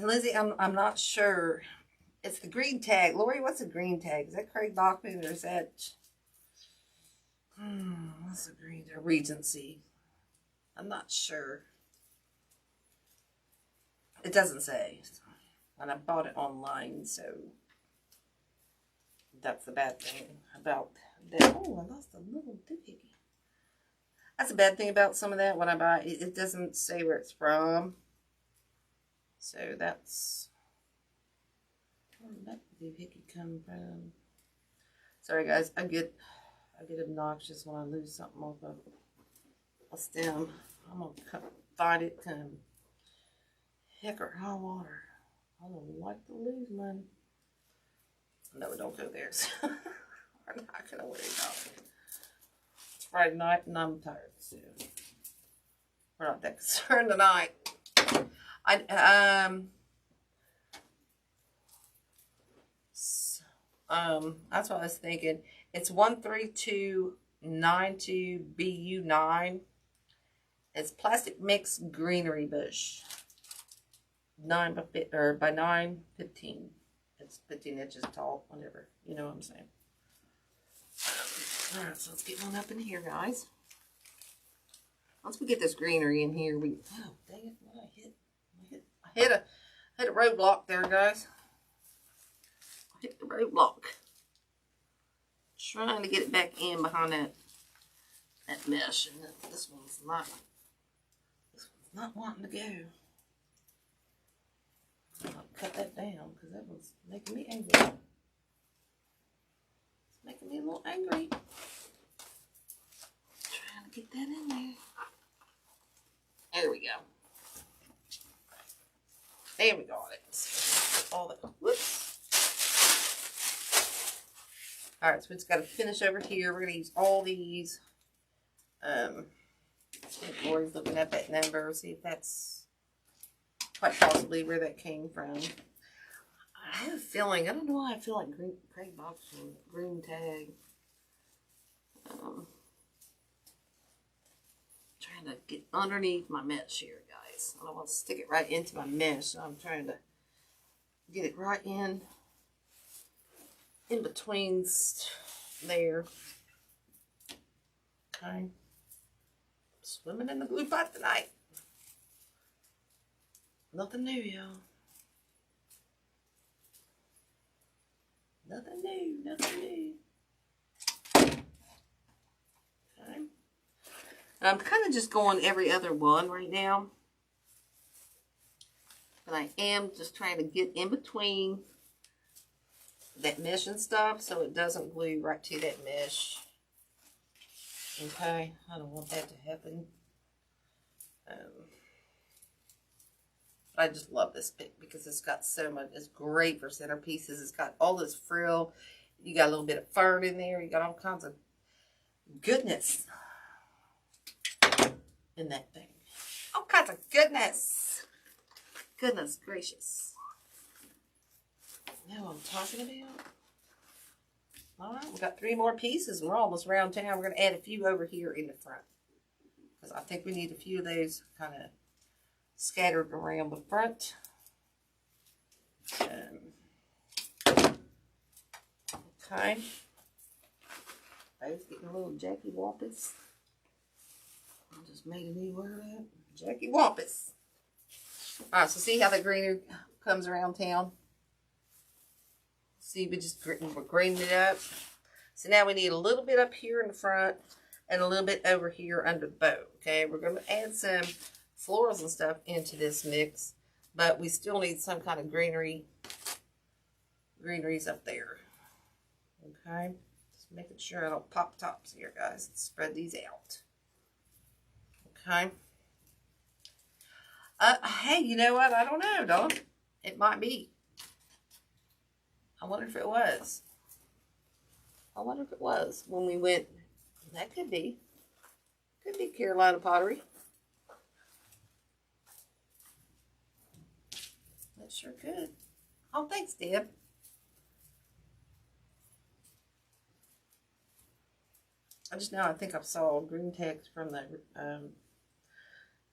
Lizzie, I'm not sure. It's the green tag. Lori, what's a green tag? Is that Craig Bachman or is that... what's the green tag? Regency. I'm not sure. It doesn't say. And I bought it online, so that's the bad thing about that. Oh, I lost a little doohickey. That's a bad thing about some of that when I buy it. It doesn't say where it's from. So that's... where did that doohickey come from? Sorry guys, I get obnoxious when I lose something off of a stem. I'm gonna find it come heck or high water. I don't like to lose money. No, don't go there. We're not gonna worry about it. It's Friday night and I'm tired, so we're not that concerned tonight. That's what I was thinking. It's 13292 BU9. It's plastic mix greenery bush. 9 by 9, 15. It's 15 inches tall, whatever. You know what I'm saying. Alright, so let's get one up in here, guys. Once we get this greenery in here, oh, dang it, what I hit a roadblock there, guys. I hit the roadblock. Trying to get it back in behind that mesh, and this one's not wanting to go. I'll cut that down because that was making me angry. It's making me a little angry. Trying to get that in there. There we go. There we got it. All that. Whoops. Alright, so we just got to finish over here. We're going to use all these. Lori's looking at that number. See if that's quite possibly where that came from. I have a feeling, I don't know why I feel like Craig Bachman, green tag. Trying to get underneath my mesh here, guys. I don't want to stick it right into my mesh, so I'm trying to get it right in between there. Okay. Swimming in the glue pot tonight. Nothing new, y'all. Nothing new, nothing new. Okay. And I'm kind of just going every other one right now. But I am just trying to get in between that mesh and stuff so it doesn't glue right to that mesh. Okay, I don't want that to happen. I just love this pick because it's got so much. It's great for centerpieces. It's got all this frill. You got a little bit of fern in there. You got all kinds of goodness in that thing. All kinds of goodness. Goodness gracious. You know what I'm talking about? Alright, we've got 3 more pieces and we're almost around town. We're going to add a few over here in the front. Because I think we need a few of those kind of scattered around the front. Okay. I was getting a little Jackie Wampus. I just made a new word up. Jackie Wampus. Alright, so see how the greenery comes around town? See, we're greening it up. So now we need a little bit up here in the front and a little bit over here under the bow. Okay, we're going to add some florals and stuff into this mix, but we still need some kind of greeneries up there. Okay, just making sure I don't pop tops here, guys. Let's spread these out. Okay. Hey, you know what? I don't know, Dawn. It might be. I wonder if it was. I wonder if it was when we went. That could be. Could be Carolina pottery. That sure could. Oh, thanks, Deb. I think I saw green text from the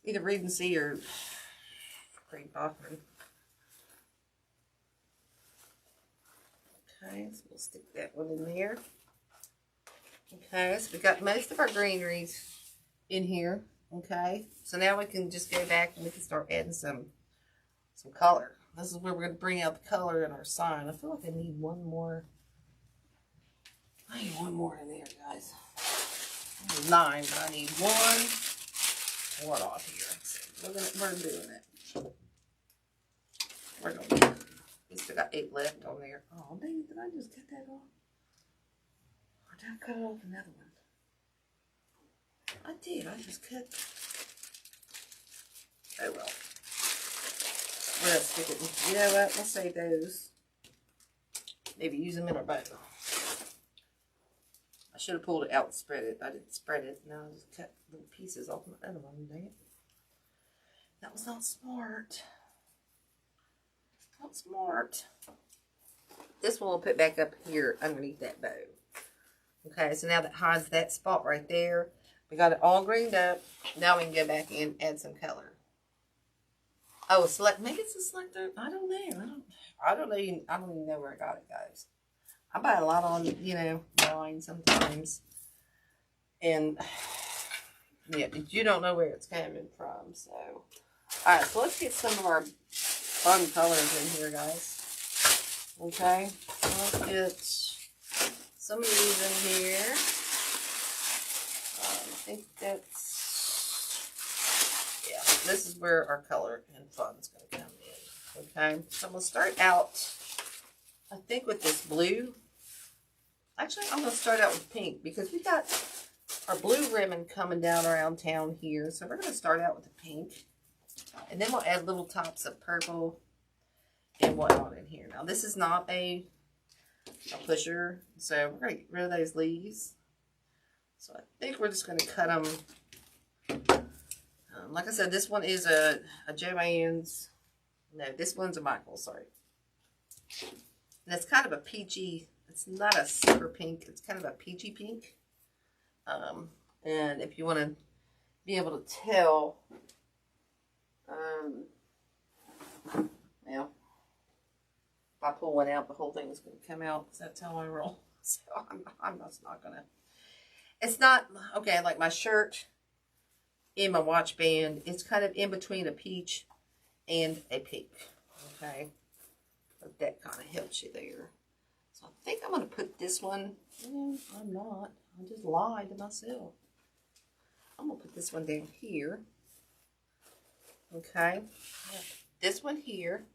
either Read and See or Green Pottery. Okay, so we'll stick that one in there. Okay, so we got most of our greeneries in here. Okay, so now we can just go back and we can start adding some color. This is where we're going to bring out the color in our sign. I feel like I need one more. I need one more in there, guys. I need 9, but I need one off here. So we're doing it. We're going to. We still got 8 left on there. Oh, dang, did I just cut that off? Or did I cut off another one? I did. I just cut. Oh, well. We're going to stick it in. You know what? We'll save those. Maybe use them in our bow. I should have pulled it out and spread it. I didn't spread it. Now I just cut little pieces off my other one. Dang it. That was not smart. Not smart. This one we'll put back up here underneath that bow. Okay, so now that hides that spot right there. We got it all greened up. Now we can go back and add some color. Oh, maybe it's a selector. I don't know. I don't even know where I got it, guys. I buy a lot on, online sometimes. And yeah, you don't know where it's coming from. So, alright, so let's get some of our fun colors in here, guys. Okay, so let's get some of these in here. I think that's, yeah, this is where our color and fun is going to come in. Okay, so I'm going to start out, I think, with this blue. Actually, I'm going to start out with pink because we got our blue ribbon coming down around town here. So we're going to start out with the pink. And then we'll add little tops of purple and whatnot in here. Now, this is not a pusher, so we're going to get rid of those leaves. So I think we're just going to cut them. Like I said, this one is a Joann's. No, this one's a Michael, sorry. And it's kind of a peachy. It's not a super pink. It's kind of a peachy pink. And if you want to be able to tell, well, if I pull one out, the whole thing is going to come out. So that's how I roll. So I'm just not going to. It's not, okay, like my shirt and my watch band, it's kind of in between a peach and a pink. Okay. But that kind of helps you there. So I think I'm going to put this one, I'm not. I just lied to myself. I'm going to put this one down here. Okay. This one here.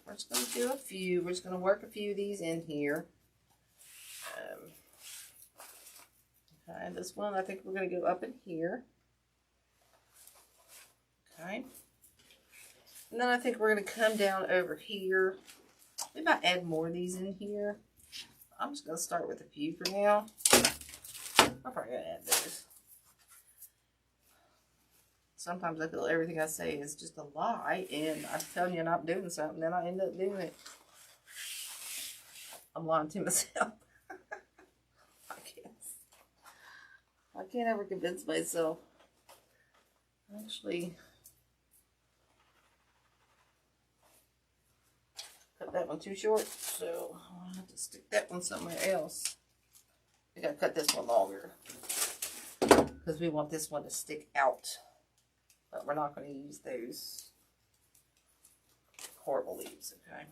We're just going to do a few. We're just going to work a few of these in here. Okay, this one I think we're going to go up in here. Okay. And then I think we're going to come down over here. We might add more of these in here. I'm just going to start with a few for now. I'm probably going to add those. Sometimes I feel everything I say is just a lie, and I'm telling you I'm not doing something, then I end up doing it. I'm lying to myself. I guess. I can't ever convince myself. Actually, put that one too short, so I'll have to stick that one somewhere else. We gotta cut this one longer because we want this one to stick out, but we're not going to use those horrible leaves, okay?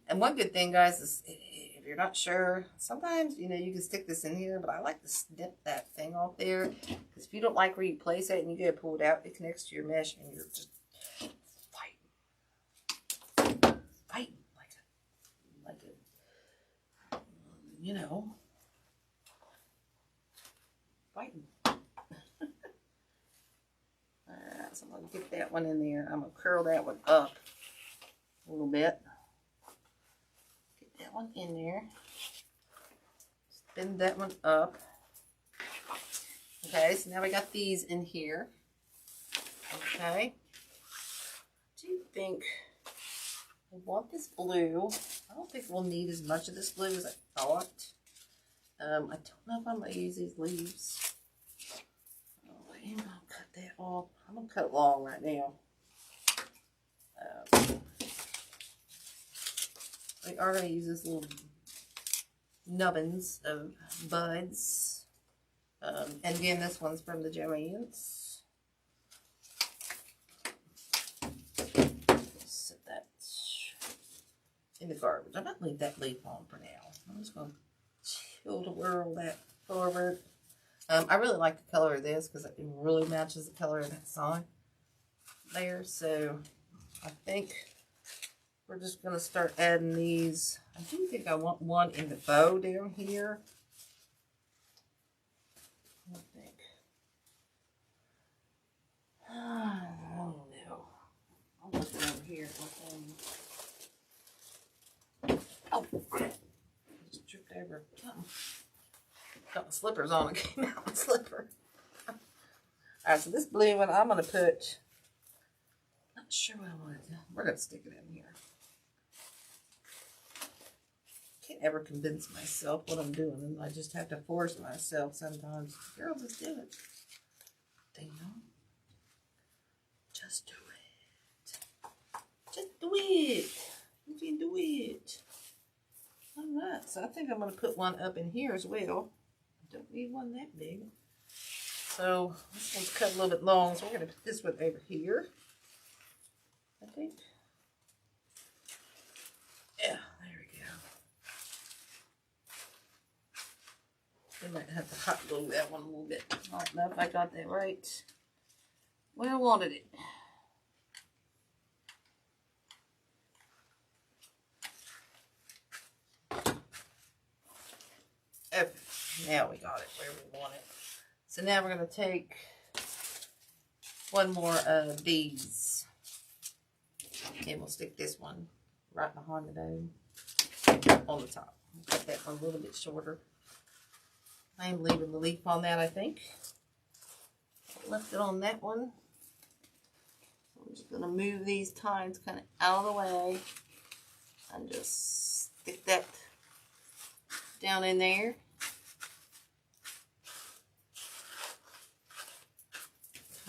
And one good thing, guys, is if you're not sure, sometimes, you know, you can stick this in here, but I like to snip that thing off there, because if you don't like where you place it and you get it pulled out, it connects to your mesh, and you're just fighting like a, you know, fighting. Alright, so I'm going to get that one in there. I'm going to curl that one up a little bit. Get that one in there. Spin that one up. Okay, so now we got these in here. Okay. Do you think I want this blue? I don't think we'll need as much of this blue as I thought. I don't know if I'm going to use these leaves. Oh, I am going to cut that off. I'm going to cut it long right now. We are going to use this little nubbins of buds. And again, this one's from the Joann's. Set that in the garbage. I'm not leave that leaf on for now. I'm just going to chill to whirl that forward. I really like the color of this because it really matches the color of that sign there. So I think we're just going to start adding these. I do think I want one in the bow down here. I think. I don't know. I'll put it over here. Oh, just tripped over something. Got my slippers on. It came out my slipper. Alright, so this blue one I'm going to put. Not sure what I want to do. We're going to stick it in here. Can't ever convince myself what I'm doing, and I just have to force myself sometimes. Girl, just do it. Damn. Just do it. Just do it. You can do it. Alright, so I think I'm going to put one up in here as well. I don't need one that big. So this one's cut a little bit long, so we're going to put this one over here. I think. Yeah, there we go. I might have to hot glue that one a little bit. I don't know if I got that right. Where I wanted it. Okay, now we got it where we want it. So now we're going to take one more of these. And we'll stick this one right behind the dome on the top. Cut that one a little bit shorter. I am leaving the leaf on that, I think. Left it on that one. I'm just going to move these tines kind of out of the way and just stick that down in there.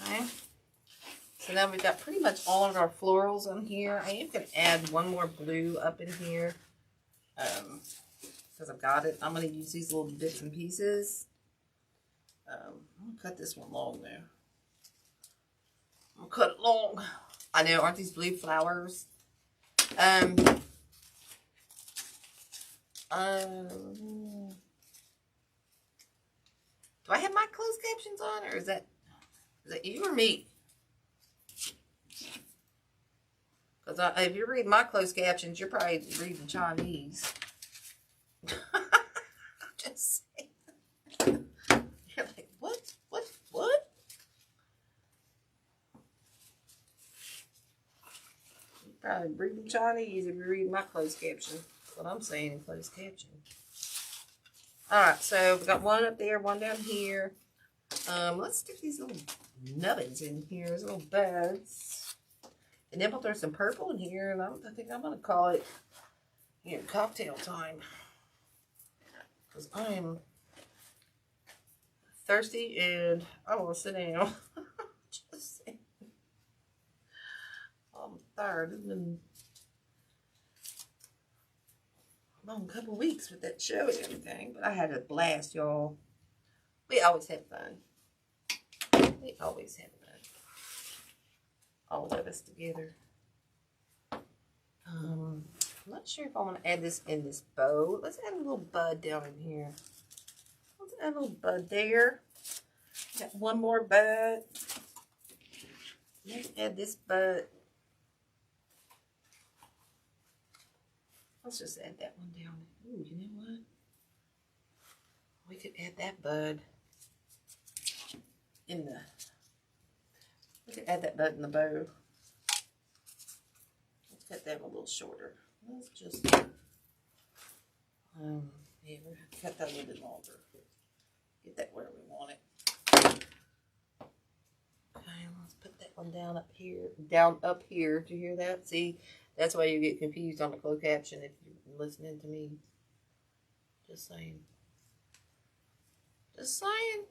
Okay. So now we've got pretty much all of our florals on here. I am going to add one more blue up in here. Because I've got it. I'm going to use these little bits and pieces. I'm going to cut this one long now. I'm going to cut it long. I know, aren't these blue flowers? Do I have my closed captions on, or is that you or me? Because if you're reading my closed captions, you're probably reading Chinese. Just saying. You're like, what? You're probably reading Chinese if you're reading my closed caption. That's what I'm saying in closed caption. Alright, so we've got one up there, one down here. Let's stick these little nubbins in here, these little buds. And then we'll throw some purple in here, and I think I'm going to call it, cocktail time. Because I am thirsty and I want to sit down. Just saying. I'm tired. It's been long couple of weeks with that show and everything, but I had a blast, y'all. We always have fun. We always have fun. All of us together. I'm not sure if I want to add this in this bow. Let's add a little bud down in here. Let's add a little bud there. Got one more bud. Let's add this bud. Let's just add that one down. Ooh, you know what? We could add that bud in the. We could add that bud in the bow. Let's cut that one a little shorter. Let's just. Yeah, we're gonna cut that a little bit longer. Get that where we want it. Okay, let's put that one down up here. Down up here. Do you hear that? See, that's why you get confused on the closed caption if you're listening to me. Just saying. Just saying.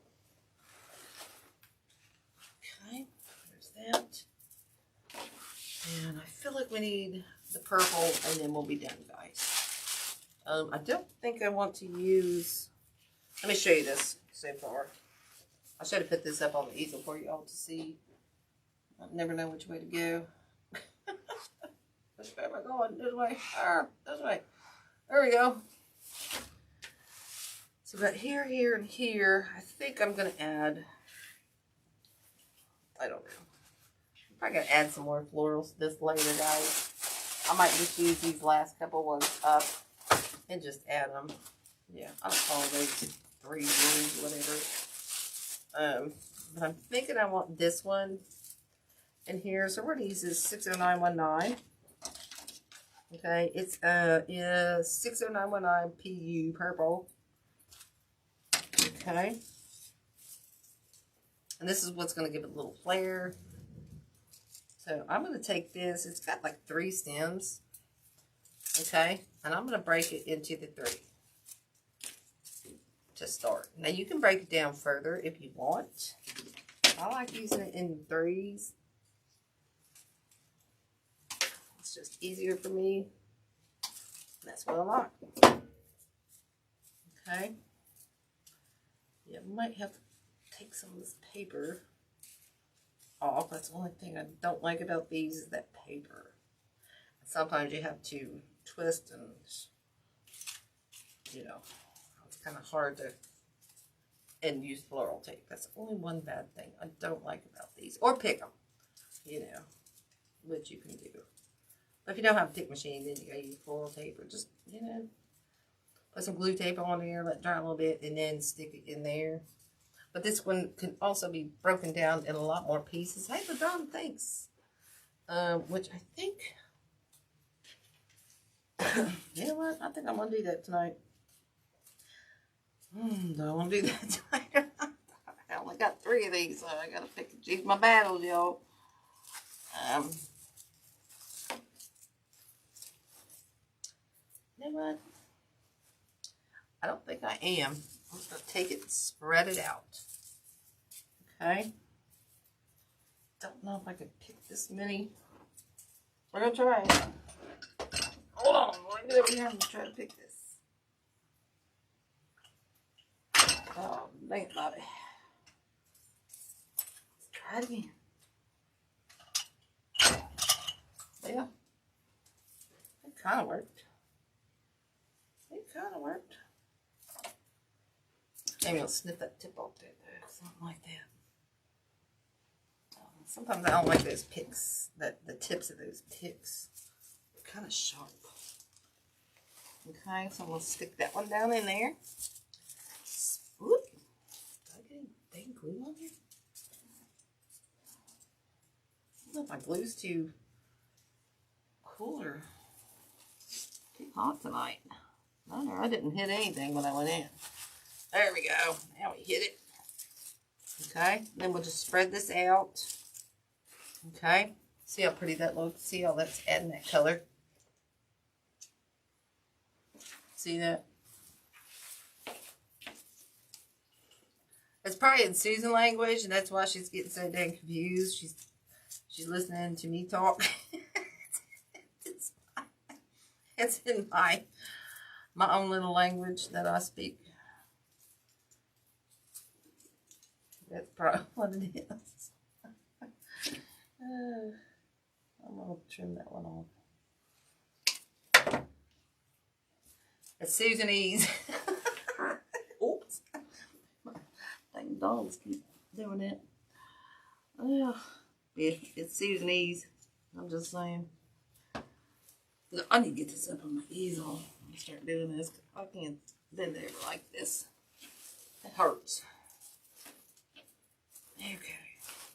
Okay, there's that. And I feel like we need the purple, and then we'll be done, guys. I don't think I want to use. Let me show you this so far. I should have put this up on the easel for you all to see. I never know which way to go. Which way am I going? This way. This way. There we go. So about here, here, and here, I think I'm going to add, I don't know. I'm probably going to add some more florals this later, guys. I might just use these last couple ones up and just add them. Yeah, I don't call those 3 blues, whatever. But I'm thinking I want this one in here. So we're going to use this 60919. Okay, it's 60919 PU purple. Okay. And this is what's going to give it a little flare. So I'm going to take this. It's got like 3 stems. Okay. And I'm going to break it into the 3 to start. Now you can break it down further if you want. I like using it in 3s. It's just easier for me. That's what I like. Okay. Yeah, might have to take some of this paper off. That's the only thing I don't like about these is that paper. Sometimes you have to twist and, you know, it's kind of hard to, and use floral tape. That's the only one bad thing I don't like about these. Or pick them, you know, which you can do. But if you don't have a pick machine, then you gotta use floral tape or just, you know, put some glue tape on there, let it dry a little bit, and then stick it in there. But this one can also be broken down in a lot more pieces. Hey, LaDon, thanks. Which I think, you know what? I think I'm going to do that tonight. Do I want to do that tonight? I only got 3 of these, so I got to pick and choose my battles, y'all. You know what? I don't think I am. I'm just going to take it and spread it out. Okay. Don't know if I could pick this many. We're going to try it. Hold on. Let me get over here and try to pick this. Oh, dang it, Bobby. Let's try it again. Yeah. It kind of worked. It kind of worked. Maybe I'll snip that tip off there, though. Something like that. Sometimes I don't like those picks. The tips of those picks. They're kind of sharp. Okay, so I'm going to stick that one down in there. Whoop. Did I get any dang glue on here? I don't know if my glue's too cool or too hot tonight. No, I didn't hit anything when I went in. There we go. Now we hit it. Okay, then we'll just spread this out. Okay, see how pretty that looks? See how that's adding that color? See that? It's probably in Susan language, and that's why she's getting so dang confused. She's listening to me talk. It's in my own little language that I speak. That's probably what it is. I'm going to trim that one off. It's Susanese. Oops. Dang dogs keep doing it. Yeah, it's Susanese. I'm just saying. I need to get this up on my easel and start doing this. I can't bend it like this. It hurts. Okay.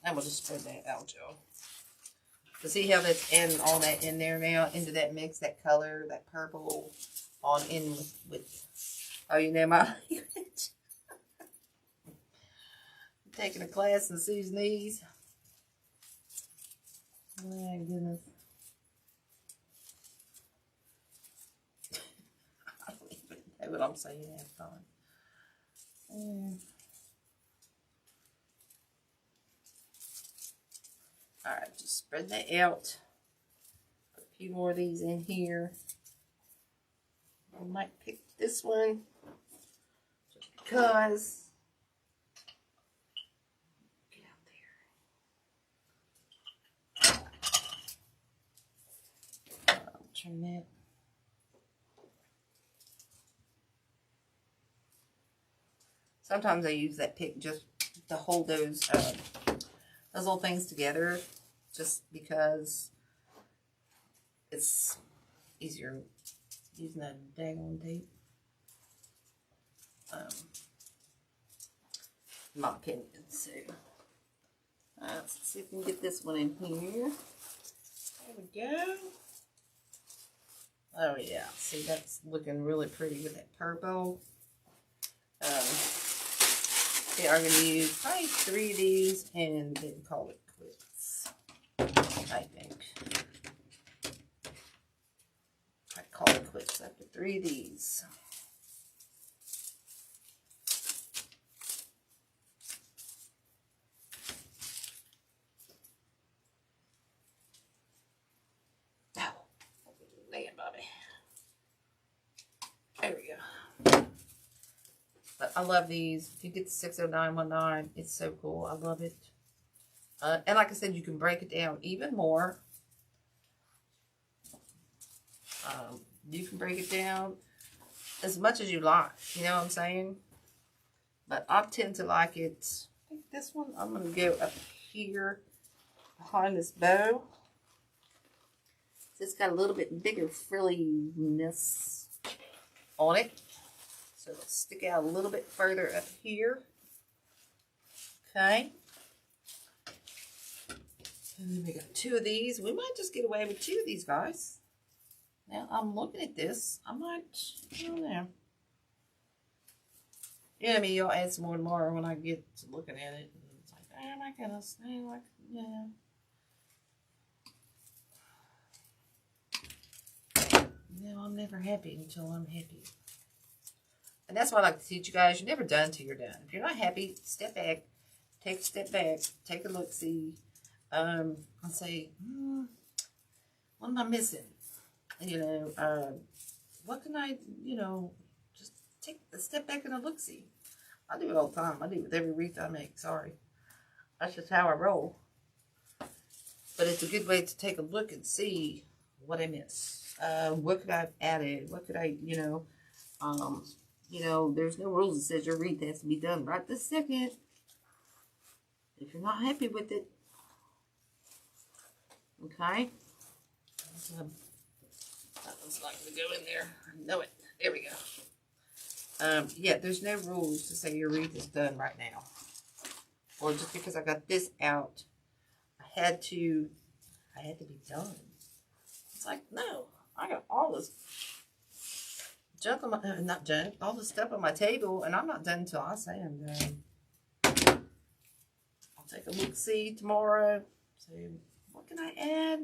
And we'll just spread that out, y'all. So see how that's adding all that in there now into that mix, that color, that purple, on in with oh, you know my language. Taking a class in Susanese. Oh my goodness. I don't even know what I'm saying half the time. Alright, just spread that out. Put a few more of these in here. I might pick this one just because. Get out there. I'll trim that. Sometimes I use that pick just to hold those little things together, just because it's easier using that daggone tape. In my opinion. So, let's see if we can get this one in here. There we go. Oh yeah, see that's looking really pretty with that purple. Yeah, I'm going to use probably 3 of these and then call it quits, I think. I call it quits after 3 of these. Oh, man, Bobby. There we go. But I love these. If you get the 60919, it's so cool. I love it. And like I said, you can break it down even more. You can break it down as much as you like. You know what I'm saying? But I tend to like it. I think this one, I'm going to go up here behind this bow. It's got a little bit bigger frilliness on it. So it'll stick out a little bit further up here. Okay. And then we got 2 of these. We might just get away with 2 of these, guys. Now I'm looking at this. I might, I don't know. You know what I mean? You'll add some more and more when I get to looking at it. It's like, oh my goodness. Like, yeah. No, I'm never happy until I'm happy. And that's why I like to teach you guys. You're never done till you're done. If you're not happy, step back. Take a step back. Take a look-see. And say, what am I missing? You know, what can I, you know, just take a step back and a look-see. I do it all the time. I do it with every wreath I make. Sorry. That's just how I roll. But it's a good way to take a look and see what I miss. What could I have added? What could I, you know, there's no rules that says your wreath has to be done right this second. If you're not happy with it, okay. That one's not going to go in there. I know it. There we go. Yeah, there's no rules to say your wreath is done right now. Or just because I got this out, I had to be done. It's like, no, I got all this junk on my, not junk, all the stuff on my table, and I'm not done until I say I'm done. I'll take a look-see tomorrow. So, what can I add?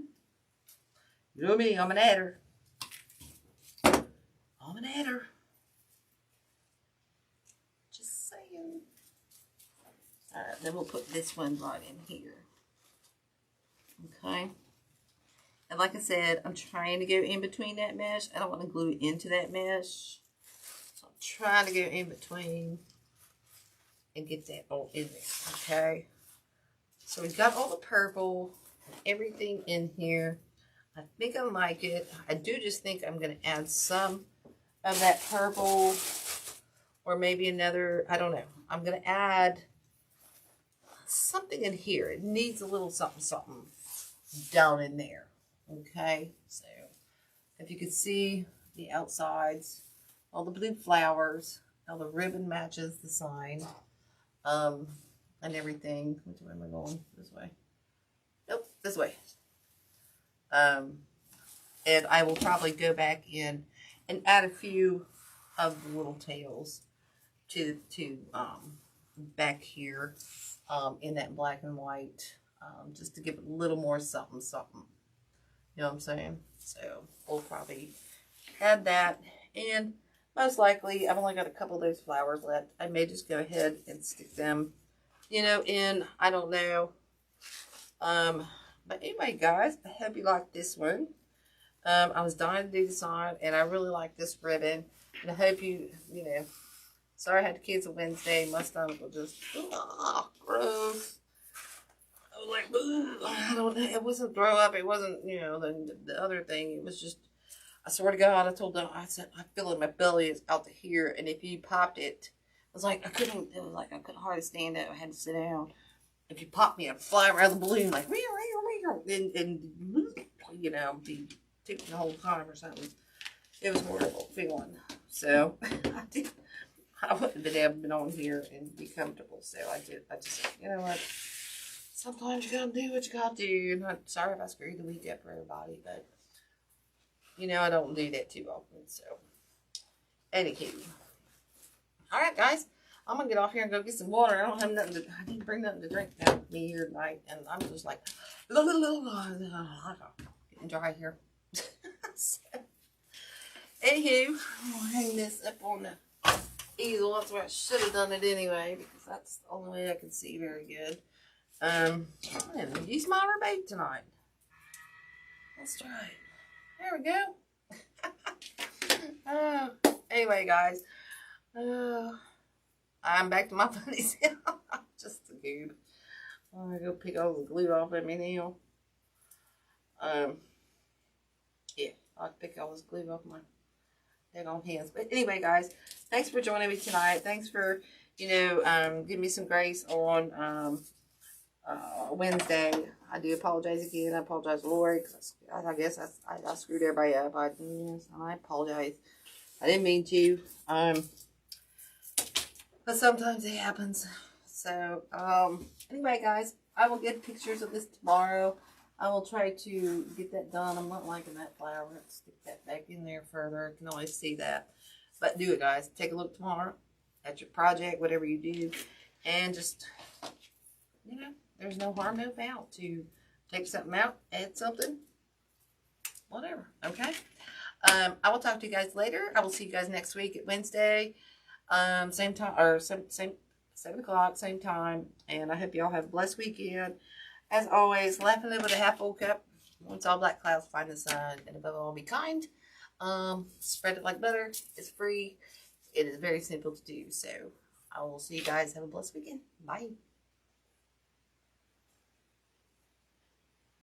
You know me, I'm an adder. I'm an adder. Just saying. Alright, then we'll put this one right in here. Okay. And like I said, I'm trying to go in between that mesh. I don't want to glue it into that mesh. So I'm trying to go in between and get that all in there, okay? So we got all the purple, everything in here. I think I like it. I do just think I'm going to add some of that purple or maybe another, I don't know. I'm going to add something in here. It needs a little something, something down in there, okay? So if you could see the outsides, all the blue flowers, how the ribbon matches the sign, and everything. Which way am I going? This way? Nope, this way. And I will probably go back in and add a few of the little tails to back here in that black and white, just to give it a little more something, something. You know what I'm saying? So we'll probably add that, and most likely I've only got a couple of those flowers left. I may just go ahead and stick them, you know, in, I don't know. But anyway, guys, I hope you like this one. I was dying to do the sign, and I really like this ribbon. And I hope you know, sorry I had to cancel Wednesday. My stomach was just, gross. I was like, I don't know. It wasn't throw up. It wasn't, you know, the other thing. It was just, I swear to God, I told them, I said, I feel like my belly is out to here. And if you popped it, it was like, I couldn't hardly stand up. I had to sit down. If you popped me, I'd fly around the balloon like, and you know, be tooting the whole time or something. It was horrible feeling. So I wouldn't have been able to be on here and be comfortable. So I just, you know what? Sometimes you gotta do what you gotta do. And I'm sorry if I screwed the week up for everybody, but you know, I don't do that too often. So, anywho. Alright, guys. I'm going to get off here and go get some water. I don't have nothing I didn't bring nothing to drink down with me here tonight. And I'm just like, getting dry here. So, anywho, I'm going to hang this up on the easel. That's where I should have done it anyway, because that's the only way I can see very good. Use my bait tonight. Let's try it. There we go. Anyway, guys. I'm back to my funny self. Just a goob. I'm gonna go pick all the glue off of me now. Yeah, I'll pick all this glue off my daggone hands. But anyway, guys, thanks for joining me tonight. Thanks for, you know, giving me some grace on Wednesday. I do apologize again. I apologize to Lori, because I guess I screwed everybody up. I apologize. I didn't mean to. But sometimes it happens. So, anyway, guys, I will get pictures of this tomorrow. I will try to get that done. I'm not liking that flower. Let's stick that back in there further. I can always see that. But do it, guys. Take a look tomorrow at your project, whatever you do. And just, you know, there's no harm, no foul to take something out, add something, whatever. Okay? I will talk to you guys later. I will see you guys next week at Wednesday. Same time, or same 7 o'clock, same time. And I hope y'all have a blessed weekend. As always, laugh and live with a half full cup. Once all black clouds find the sun, and above all, be kind. Spread it like butter. It's free. It is very simple to do. So I will see you guys. Have a blessed weekend. Bye.